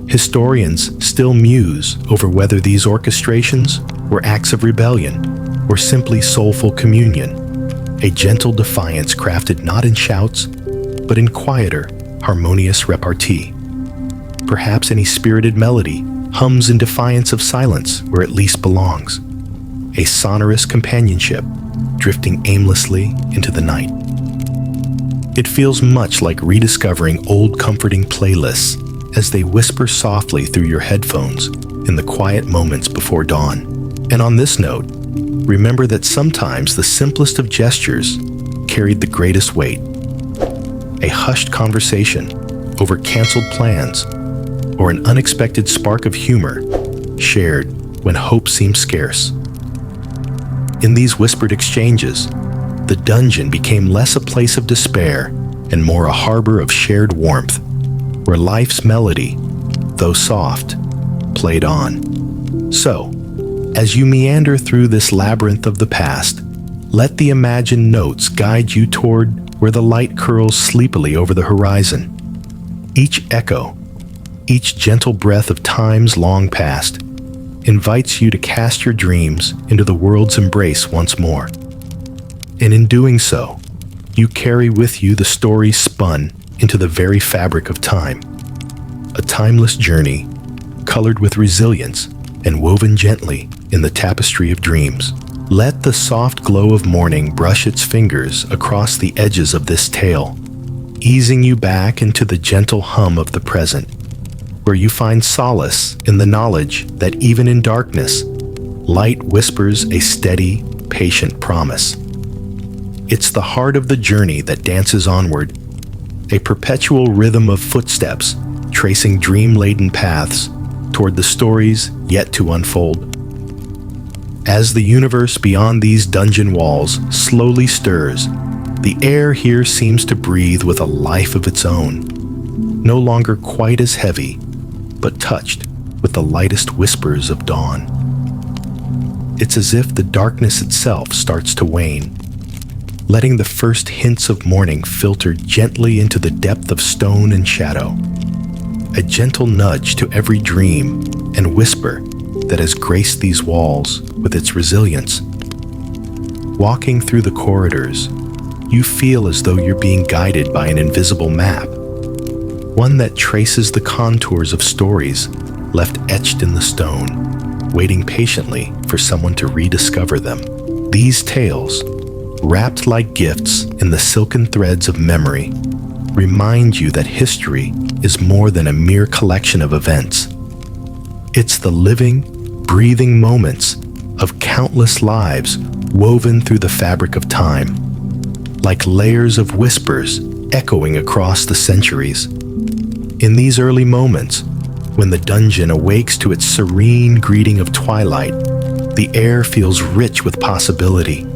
Historians still muse over whether these orchestrations were acts of rebellion or simply soulful communion, a gentle defiance crafted not in shouts, but in quieter, harmonious repartee. Perhaps any spirited melody hums in defiance of silence where it least belongs, a sonorous companionship drifting aimlessly into the night. It feels much like rediscovering old comforting playlists as they whisper softly through your headphones in the quiet moments before dawn. And on this note, remember that sometimes the simplest of gestures carried the greatest weight. A hushed conversation over canceled plans, or an unexpected spark of humor shared when hope seemed scarce. In these whispered exchanges, the dungeon became less a place of despair and more a harbor of shared warmth, where life's melody, though soft, played on. So, as you meander through this labyrinth of the past, let the imagined notes guide you toward where the light curls sleepily over the horizon. Each echo, each gentle breath of times long past, invites you to cast your dreams into the world's embrace once more. And in doing so, you carry with you the story spun into the very fabric of time. A timeless journey, colored with resilience and woven gently in the tapestry of dreams. Let the soft glow of morning brush its fingers across the edges of this tale, easing you back into the gentle hum of the present, where you find solace in the knowledge that even in darkness, light whispers a steady, patient promise. It's the heart of the journey that dances onward, a perpetual rhythm of footsteps tracing dream-laden paths toward the stories yet to unfold. As the universe beyond these dungeon walls slowly stirs, the air here seems to breathe with a life of its own, no longer quite as heavy, but touched with the lightest whispers of dawn. It's as if the darkness itself starts to wane, letting the first hints of morning filter gently into the depth of stone and shadow, a gentle nudge to every dream and whisper that has graced these walls with its resilience. Walking through the corridors, you feel as though you're being guided by an invisible map, one that traces the contours of stories left etched in the stone, waiting patiently for someone to rediscover them. These tales, wrapped like gifts in the silken threads of memory, remind you that history is more than a mere collection of events. It's the living, breathing moments of countless lives woven through the fabric of time, like layers of whispers echoing across the centuries. In these early moments, when the dungeon awakes to its serene greeting of twilight, the air feels rich with possibility.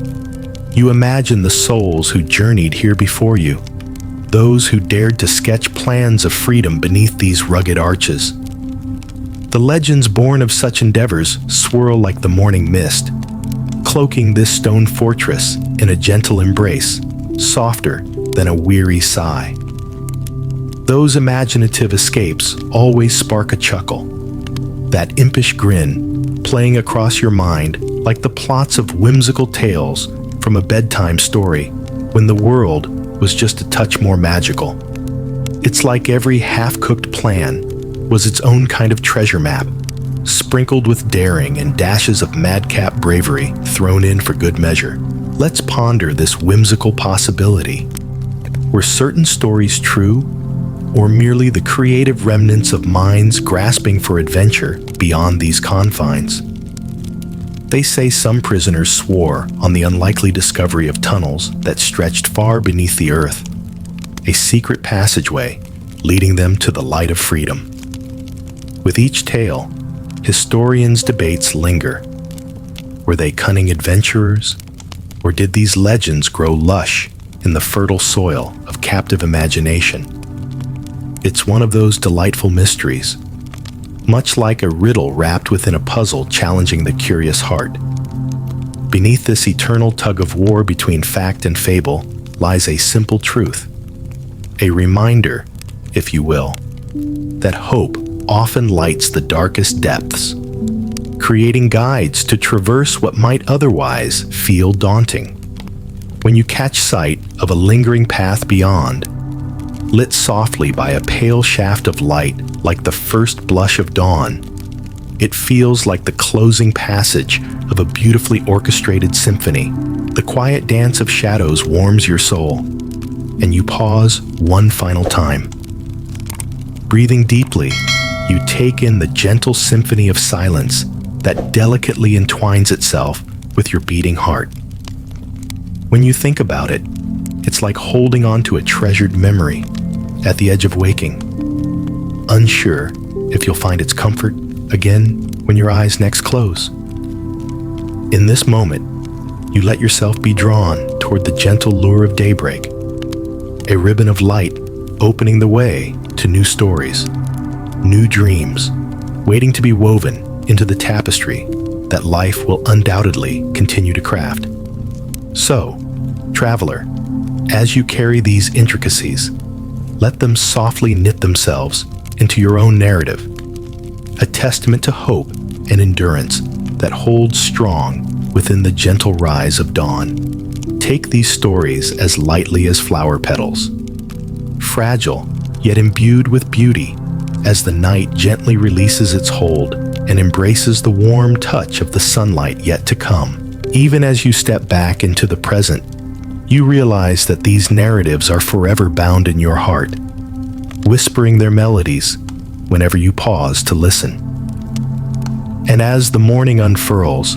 You imagine the souls who journeyed here before you, those who dared to sketch plans of freedom beneath these rugged arches. The legends born of such endeavors swirl like the morning mist, cloaking this stone fortress in a gentle embrace, softer than a weary sigh. Those imaginative escapes always spark a chuckle, that impish grin playing across your mind like the plots of whimsical tales from a bedtime story when the world was just a touch more magical. It's like every half-cooked plan was its own kind of treasure map, sprinkled with daring and dashes of madcap bravery thrown in for good measure. Let's ponder this whimsical possibility. Were certain stories true, or merely the creative remnants of minds grasping for adventure beyond these confines? They say some prisoners swore on the unlikely discovery of tunnels that stretched far beneath the earth, a secret passageway leading them to the light of freedom. With each tale, historians' debates linger. Were they cunning adventurers, or did these legends grow lush in the fertile soil of captive imagination? It's one of those delightful mysteries, much like a riddle wrapped within a puzzle challenging the curious heart. Beneath this eternal tug of war between fact and fable lies a simple truth, a reminder, if you will, that hope often lights the darkest depths, creating guides to traverse what might otherwise feel daunting. When you catch sight of a lingering path beyond, lit softly by a pale shaft of light like the first blush of dawn, it feels like the closing passage of a beautifully orchestrated symphony. The quiet dance of shadows warms your soul, and you pause one final time. Breathing deeply, you take in the gentle symphony of silence that delicately entwines itself with your beating heart. When you think about it, it's like holding on to a treasured memory at the edge of waking, unsure if you'll find its comfort again when your eyes next close. In this moment, you let yourself be drawn toward the gentle lure of daybreak, a ribbon of light opening the way to new stories, new dreams, waiting to be woven into the tapestry that life will undoubtedly continue to craft. So, traveler, as you carry these intricacies, let them softly knit themselves into your own narrative, a testament to hope and endurance that holds strong within the gentle rise of dawn. Take these stories as lightly as flower petals, fragile yet imbued with beauty as the night gently releases its hold and embraces the warm touch of the sunlight yet to come. Even as you step back into the present, you realize that these narratives are forever bound in your heart, whispering their melodies whenever you pause to listen. And as the morning unfurls,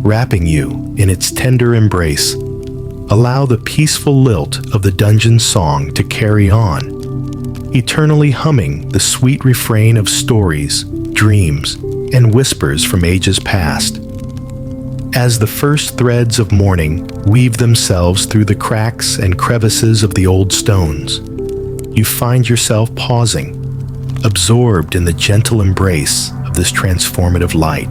wrapping you in its tender embrace, allow the peaceful lilt of the dungeon song to carry on, eternally humming the sweet refrain of stories, dreams, and whispers from ages past. As the first threads of morning weave themselves through the cracks and crevices of the old stones, you find yourself pausing, absorbed in the gentle embrace of this transformative light.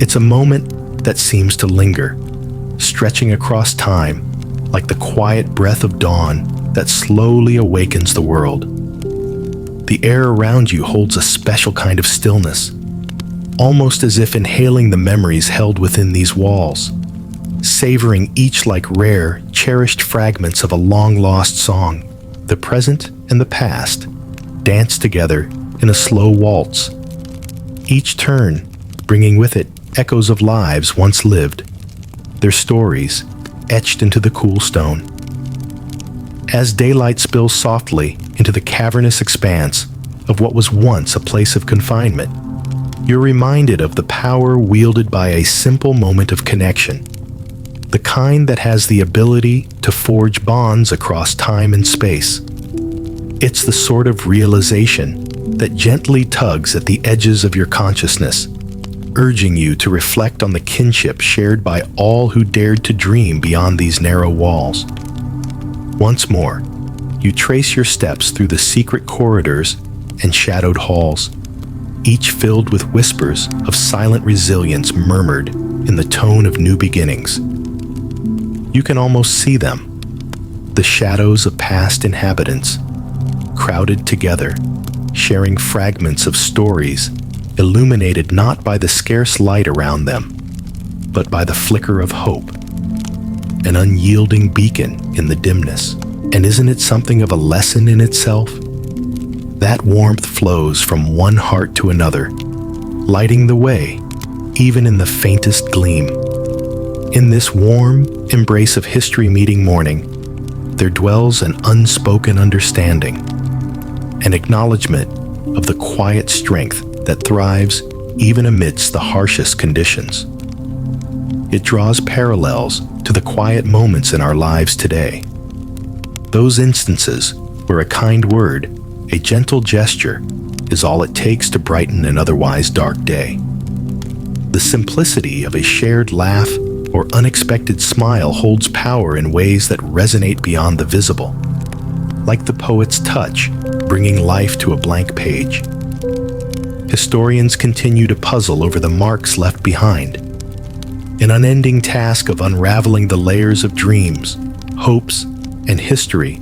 It's a moment that seems to linger, stretching across time like the quiet breath of dawn that slowly awakens the world. The air around you holds a special kind of stillness, almost as if inhaling the memories held within these walls, savoring each like rare, cherished fragments of a long-lost song. The present and the past dance together in a slow waltz, each turn bringing with it echoes of lives once lived, their stories etched into the cool stone. As daylight spills softly into the cavernous expanse of what was once a place of confinement, you're reminded of the power wielded by a simple moment of connection, the kind that has the ability to forge bonds across time and space. It's the sort of realization that gently tugs at the edges of your consciousness, urging you to reflect on the kinship shared by all who dared to dream beyond these narrow walls. Once more, you trace your steps through the secret corridors and shadowed halls, each filled with whispers of silent resilience murmured in the tone of new beginnings. You can almost see them, the shadows of past inhabitants, crowded together, sharing fragments of stories illuminated not by the scarce light around them, but by the flicker of hope, an unyielding beacon in the dimness. And isn't it something of a lesson in itself? That warmth flows from one heart to another, lighting the way, even in the faintest gleam. In this warm embrace of history meeting morning, there dwells an unspoken understanding, an acknowledgement of the quiet strength that thrives even amidst the harshest conditions. It draws parallels to the quiet moments in our lives today. Those instances where a kind word, a gentle gesture, is all it takes to brighten an otherwise dark day. The simplicity of a shared laugh or unexpected smile holds power in ways that resonate beyond the visible, like the poet's touch, bringing life to a blank page. Historians continue to puzzle over the marks left behind, an unending task of unraveling the layers of dreams, hopes, and history,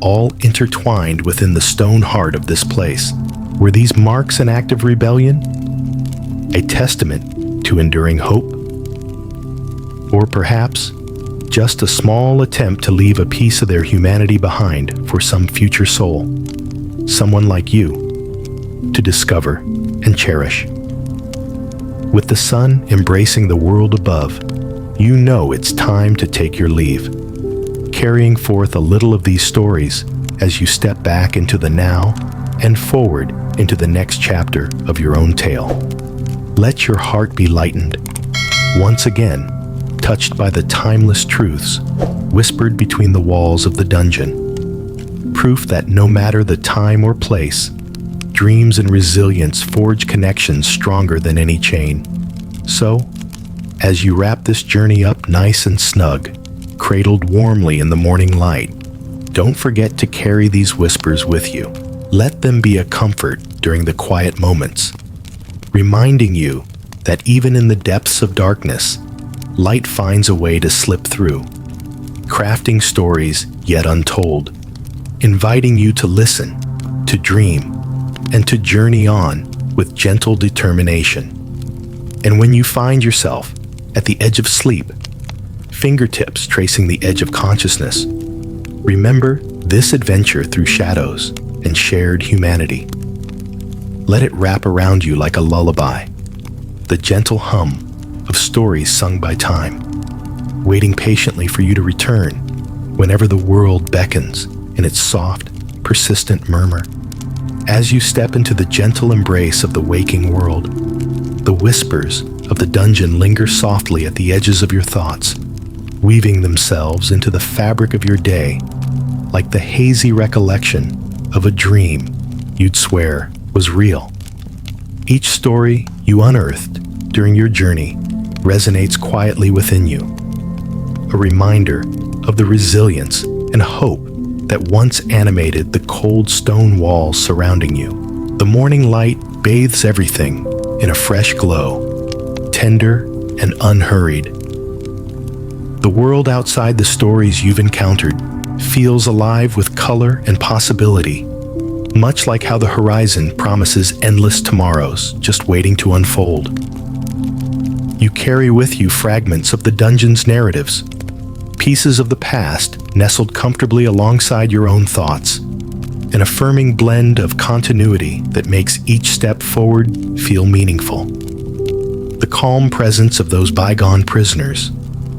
all intertwined within the stone heart of this place. Were these marks an act of rebellion? A testament to enduring hope? Or perhaps just a small attempt to leave a piece of their humanity behind for some future soul, someone like you, to discover and cherish? With the sun embracing the world above, you know it's time to take your leave, carrying forth a little of these stories as you step back into the now and forward into the next chapter of your own tale. Let your heart be lightened, once again, touched by the timeless truths whispered between the walls of the dungeon. Proof that no matter the time or place, dreams and resilience forge connections stronger than any chain. So, as you wrap this journey up nice and snug, cradled warmly in the morning light, don't forget to carry these whispers with you. Let them be a comfort during the quiet moments, reminding you that even in the depths of darkness, light finds a way to slip through, crafting stories yet untold, inviting you to listen, to dream, and to journey on with gentle determination. And when you find yourself at the edge of sleep, fingertips tracing the edge of consciousness, remember this adventure through shadows and shared humanity. Let it wrap around you like a lullaby, the gentle hum of stories sung by time, waiting patiently for you to return whenever the world beckons in its soft, persistent murmur. As you step into the gentle embrace of the waking world, the whispers of the dungeon linger softly at the edges of your thoughts, weaving themselves into the fabric of your day like the hazy recollection of a dream you'd swear was real. Each story you unearthed during your journey resonates quietly within you, a reminder of the resilience and hope that once animated the cold stone walls surrounding you. The morning light bathes everything in a fresh glow, tender and unhurried. The world outside the stories you've encountered feels alive with color and possibility, much like how the horizon promises endless tomorrows just waiting to unfold. You carry with you fragments of the dungeon's narratives, pieces of the past nestled comfortably alongside your own thoughts, an affirming blend of continuity that makes each step forward feel meaningful. The calm presence of those bygone prisoners,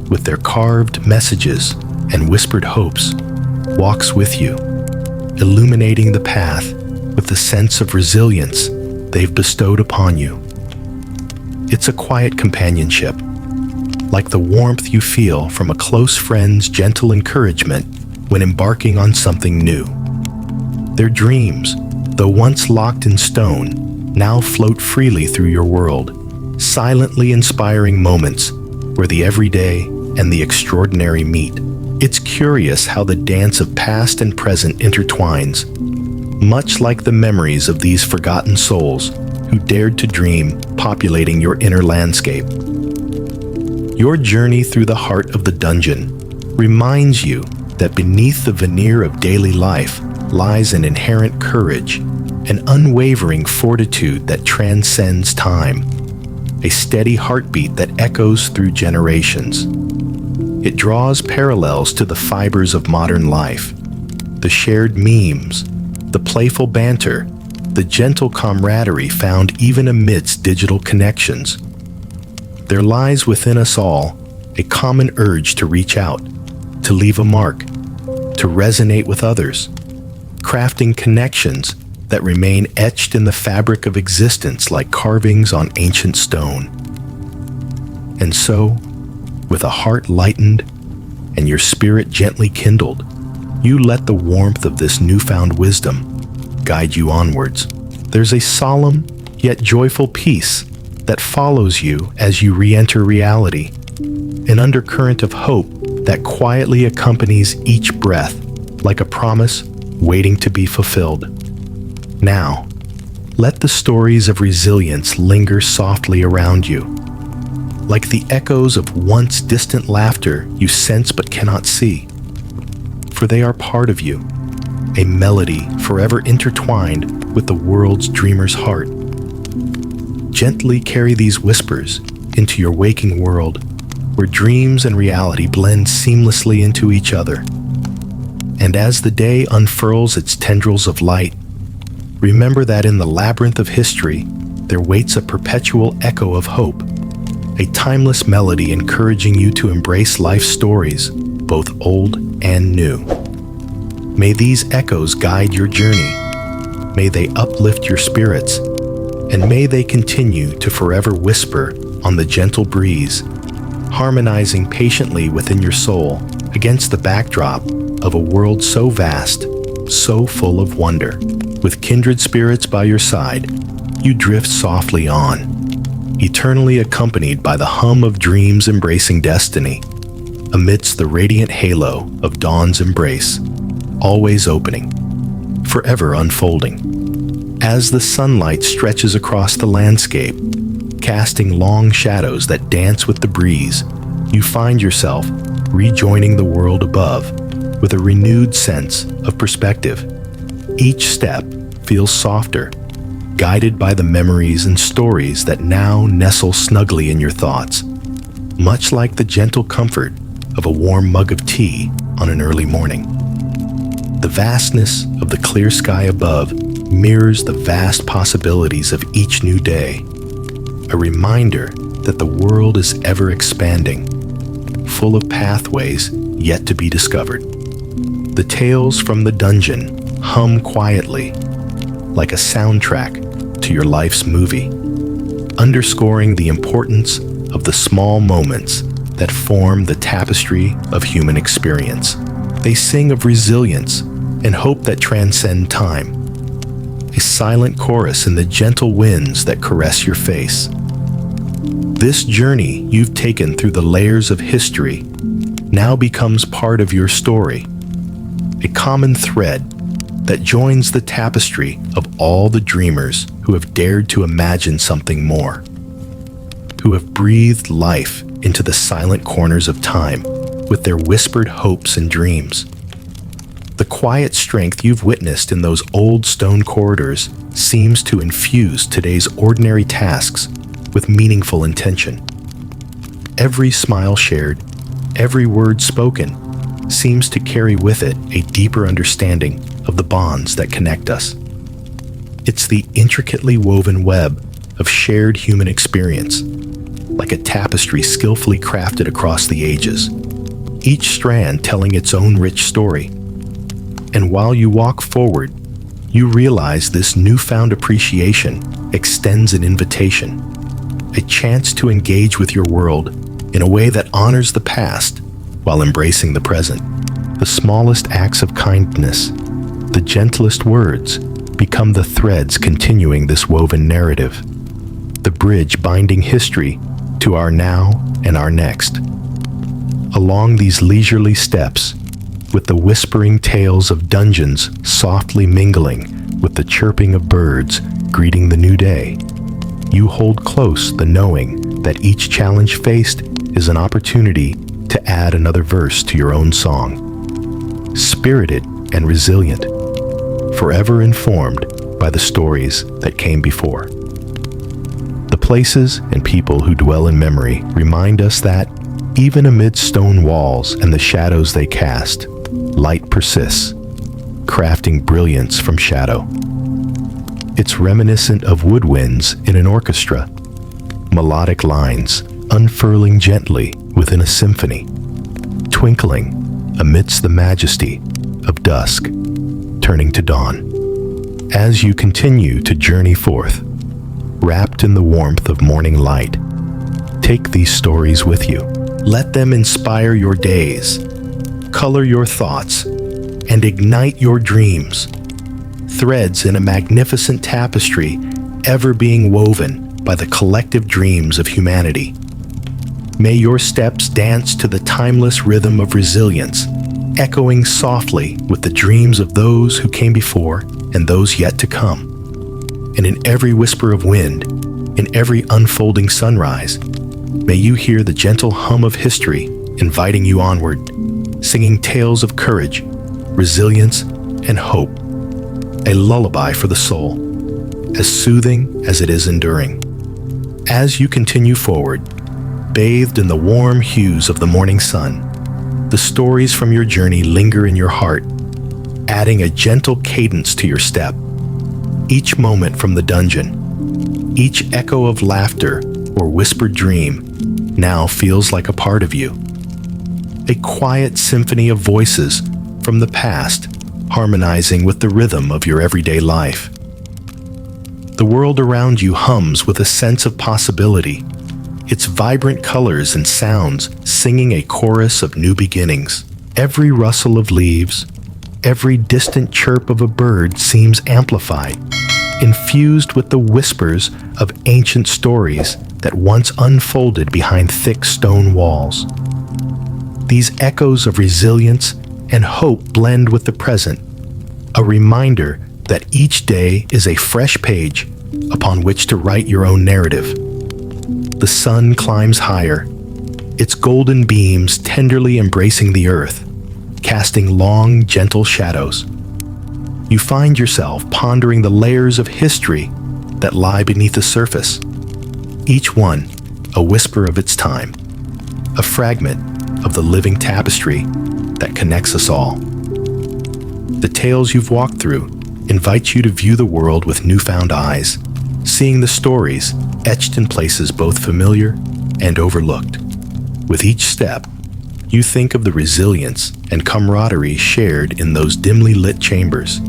with their carved messages and whispered hopes, walks with you, illuminating the path with the sense of resilience they've bestowed upon you. It's a quiet companionship, like the warmth you feel from a close friend's gentle encouragement when embarking on something new. Their dreams, though once locked in stone, now float freely through your world, silently inspiring moments where the everyday and the extraordinary meet. It's curious how the dance of past and present intertwines, much like the memories of these forgotten souls who dared to dream populating your inner landscape. Your journey through the heart of the dungeon reminds you that beneath the veneer of daily life lies an inherent courage, an unwavering fortitude that transcends time, a steady heartbeat that echoes through generations. It draws parallels to the fibers of modern life, the shared memes, the playful banter, the gentle camaraderie found even amidst digital connections. There lies within us all a common urge to reach out, to leave a mark, to resonate with others, crafting connections that remain etched in the fabric of existence like carvings on ancient stone. And so, with a heart lightened and your spirit gently kindled, you let the warmth of this newfound wisdom guide you onwards. There's a solemn yet joyful peace that follows you as you re-enter reality, an undercurrent of hope that quietly accompanies each breath like a promise waiting to be fulfilled. Now, let the stories of resilience linger softly around you. like the echoes of once distant laughter you sense but cannot see. For they are part of you, a melody forever intertwined with the world's dreamer's heart. Gently carry these whispers into your waking world, where dreams and reality blend seamlessly into each other. And as the day unfurls its tendrils of light, remember that in the labyrinth of history, there waits a perpetual echo of hope, a timeless melody encouraging you to embrace life's stories, both old and new. May these echoes guide your journey. May they uplift your spirits, and may they continue to forever whisper on the gentle breeze, harmonizing patiently within your soul against the backdrop of a world so vast, so full of wonder. With kindred spirits by your side, you drift softly on, eternally accompanied by the hum of dreams embracing destiny, amidst the radiant halo of dawn's embrace, always opening, forever unfolding. As the sunlight stretches across the landscape, casting long shadows that dance with the breeze, you find yourself rejoining the world above with a renewed sense of perspective. Each step feels softer, guided by the memories and stories that now nestle snugly in your thoughts, much like the gentle comfort of a warm mug of tea on an early morning. The vastness of the clear sky above mirrors the vast possibilities of each new day, a reminder that the world is ever expanding, full of pathways yet to be discovered. The tales from the dungeon hum quietly, like a soundtrack to your life's movie, underscoring the importance of the small moments that form the tapestry of human experience. They sing of resilience and hope that transcend time, a silent chorus in the gentle winds that caress your face. This journey you've taken through the layers of history now becomes part of your story, a common thread that joins the tapestry of all the dreamers who have dared to imagine something more, who have breathed life into the silent corners of time with their whispered hopes and dreams. The quiet strength you've witnessed in those old stone corridors seems to infuse today's ordinary tasks with meaningful intention. Every smile shared, every word spoken, seems to carry with it a deeper understanding of the bonds that connect us. It's the intricately woven web of shared human experience, like a tapestry skillfully crafted across the ages, each strand telling its own rich story. And while you walk forward, you realize this newfound appreciation extends an invitation, a chance to engage with your world in a way that honors the past while embracing the present. The smallest acts of kindness, the gentlest words, become the threads continuing this woven narrative, the bridge binding history to our now and our next. Along these leisurely steps, with the whispering tales of dungeons softly mingling with the chirping of birds greeting the new day, you hold close the knowing that each challenge faced is an opportunity to add another verse to your own song. Spirited and resilient, forever informed by the stories that came before. The places and people who dwell in memory remind us that, even amid stone walls and the shadows they cast, light persists, crafting brilliance from shadow. It's reminiscent of woodwinds in an orchestra, melodic lines unfurling gently within a symphony, twinkling amidst the majesty of dusk, turning to dawn. As you continue to journey forth, wrapped in the warmth of morning light, take these stories with you. Let them inspire your days, color your thoughts, and ignite your dreams. Threads in a magnificent tapestry ever being woven by the collective dreams of humanity. May your steps dance to the timeless rhythm of resilience, echoing softly with the dreams of those who came before and those yet to come. And in every whisper of wind, in every unfolding sunrise, May you hear the gentle hum of history inviting you onward, singing tales of courage, resilience, and hope. A lullaby for the soul, as soothing as it is enduring. As you continue forward, bathed in the warm hues of the morning sun, the stories from your journey linger in your heart, adding a gentle cadence to your step. Each moment from the dungeon, each echo of laughter or whispered dream now feels like a part of you. A quiet symphony of voices from the past harmonizing with the rhythm of your everyday life. The world around you hums with a sense of possibility, its vibrant colors and sounds singing a chorus of new beginnings. Every rustle of leaves, every distant chirp of a bird seems amplified, infused with the whispers of ancient stories that once unfolded behind thick stone walls. These echoes of resilience and hope blend with the present, a reminder that each day is a fresh page upon which to write your own narrative. The sun climbs higher, its golden beams tenderly embracing the earth, casting long, gentle shadows. You find yourself pondering the layers of history that lie beneath the surface, each one a whisper of its time, a fragment of the living tapestry that connects us all. The tales you've walked through invite you to view the world with newfound eyes, seeing the stories etched in places both familiar and overlooked. With each step, you think of the resilience and camaraderie shared in those dimly lit chambers,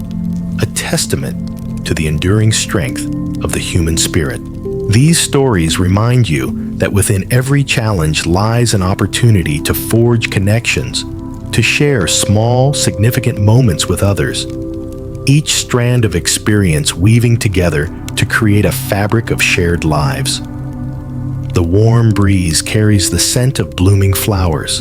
a testament to the enduring strength of the human spirit. These stories remind you that within every challenge lies an opportunity to forge connections, to share small, significant moments with others, each strand of experience weaving together to create a fabric of shared lives. The warm breeze carries the scent of blooming flowers,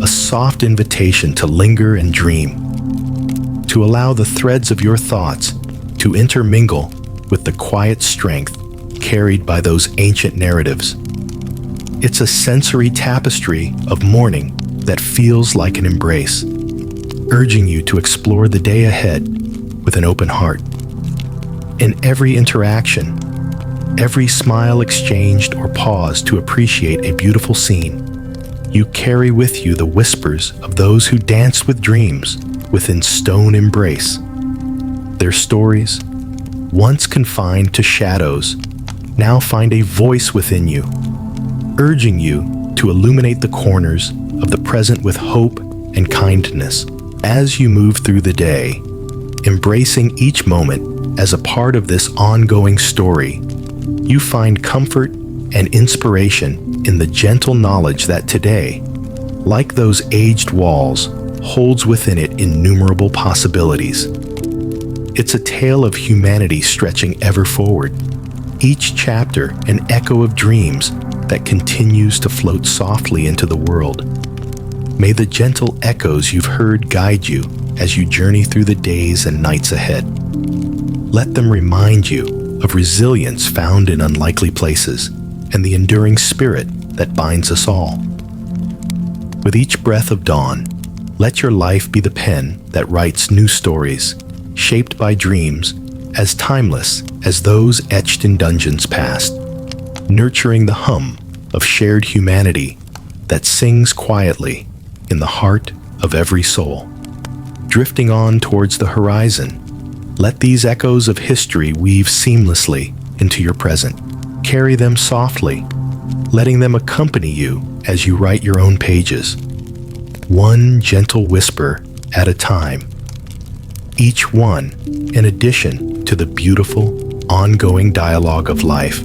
a soft invitation to linger and dream, to allow the threads of your thoughts to intermingle with the quiet strength carried by those ancient narratives. It's a sensory tapestry of morning that feels like an embrace, urging you to explore the day ahead with an open heart. In every interaction, every smile exchanged or pause to appreciate a beautiful scene, you carry with you the whispers of those who danced with dreams within stone embrace. Their stories, once confined to shadows, now find a voice within you, urging you to illuminate the corners of the present with hope and kindness. As you move through the day, embracing each moment as a part of this ongoing story, you find comfort and inspiration in the gentle knowledge that today, like those aged walls, holds within it innumerable possibilities. It's a tale of humanity stretching ever forward, each chapter an echo of dreams that continues to float softly into the world. May the gentle echoes you've heard guide you as you journey through the days and nights ahead. Let them remind you of resilience found in unlikely places and the enduring spirit that binds us all. With each breath of dawn, let your life be the pen that writes new stories, shaped by dreams as timeless as those etched in dungeons past, nurturing the hum of shared humanity that sings quietly in the heart of every soul. Drifting on towards the horizon, let these echoes of history weave seamlessly into your present. Carry them softly, letting them accompany you as you write your own pages, one gentle whisper at a time, each one an addition to the beautiful, ongoing dialogue of life.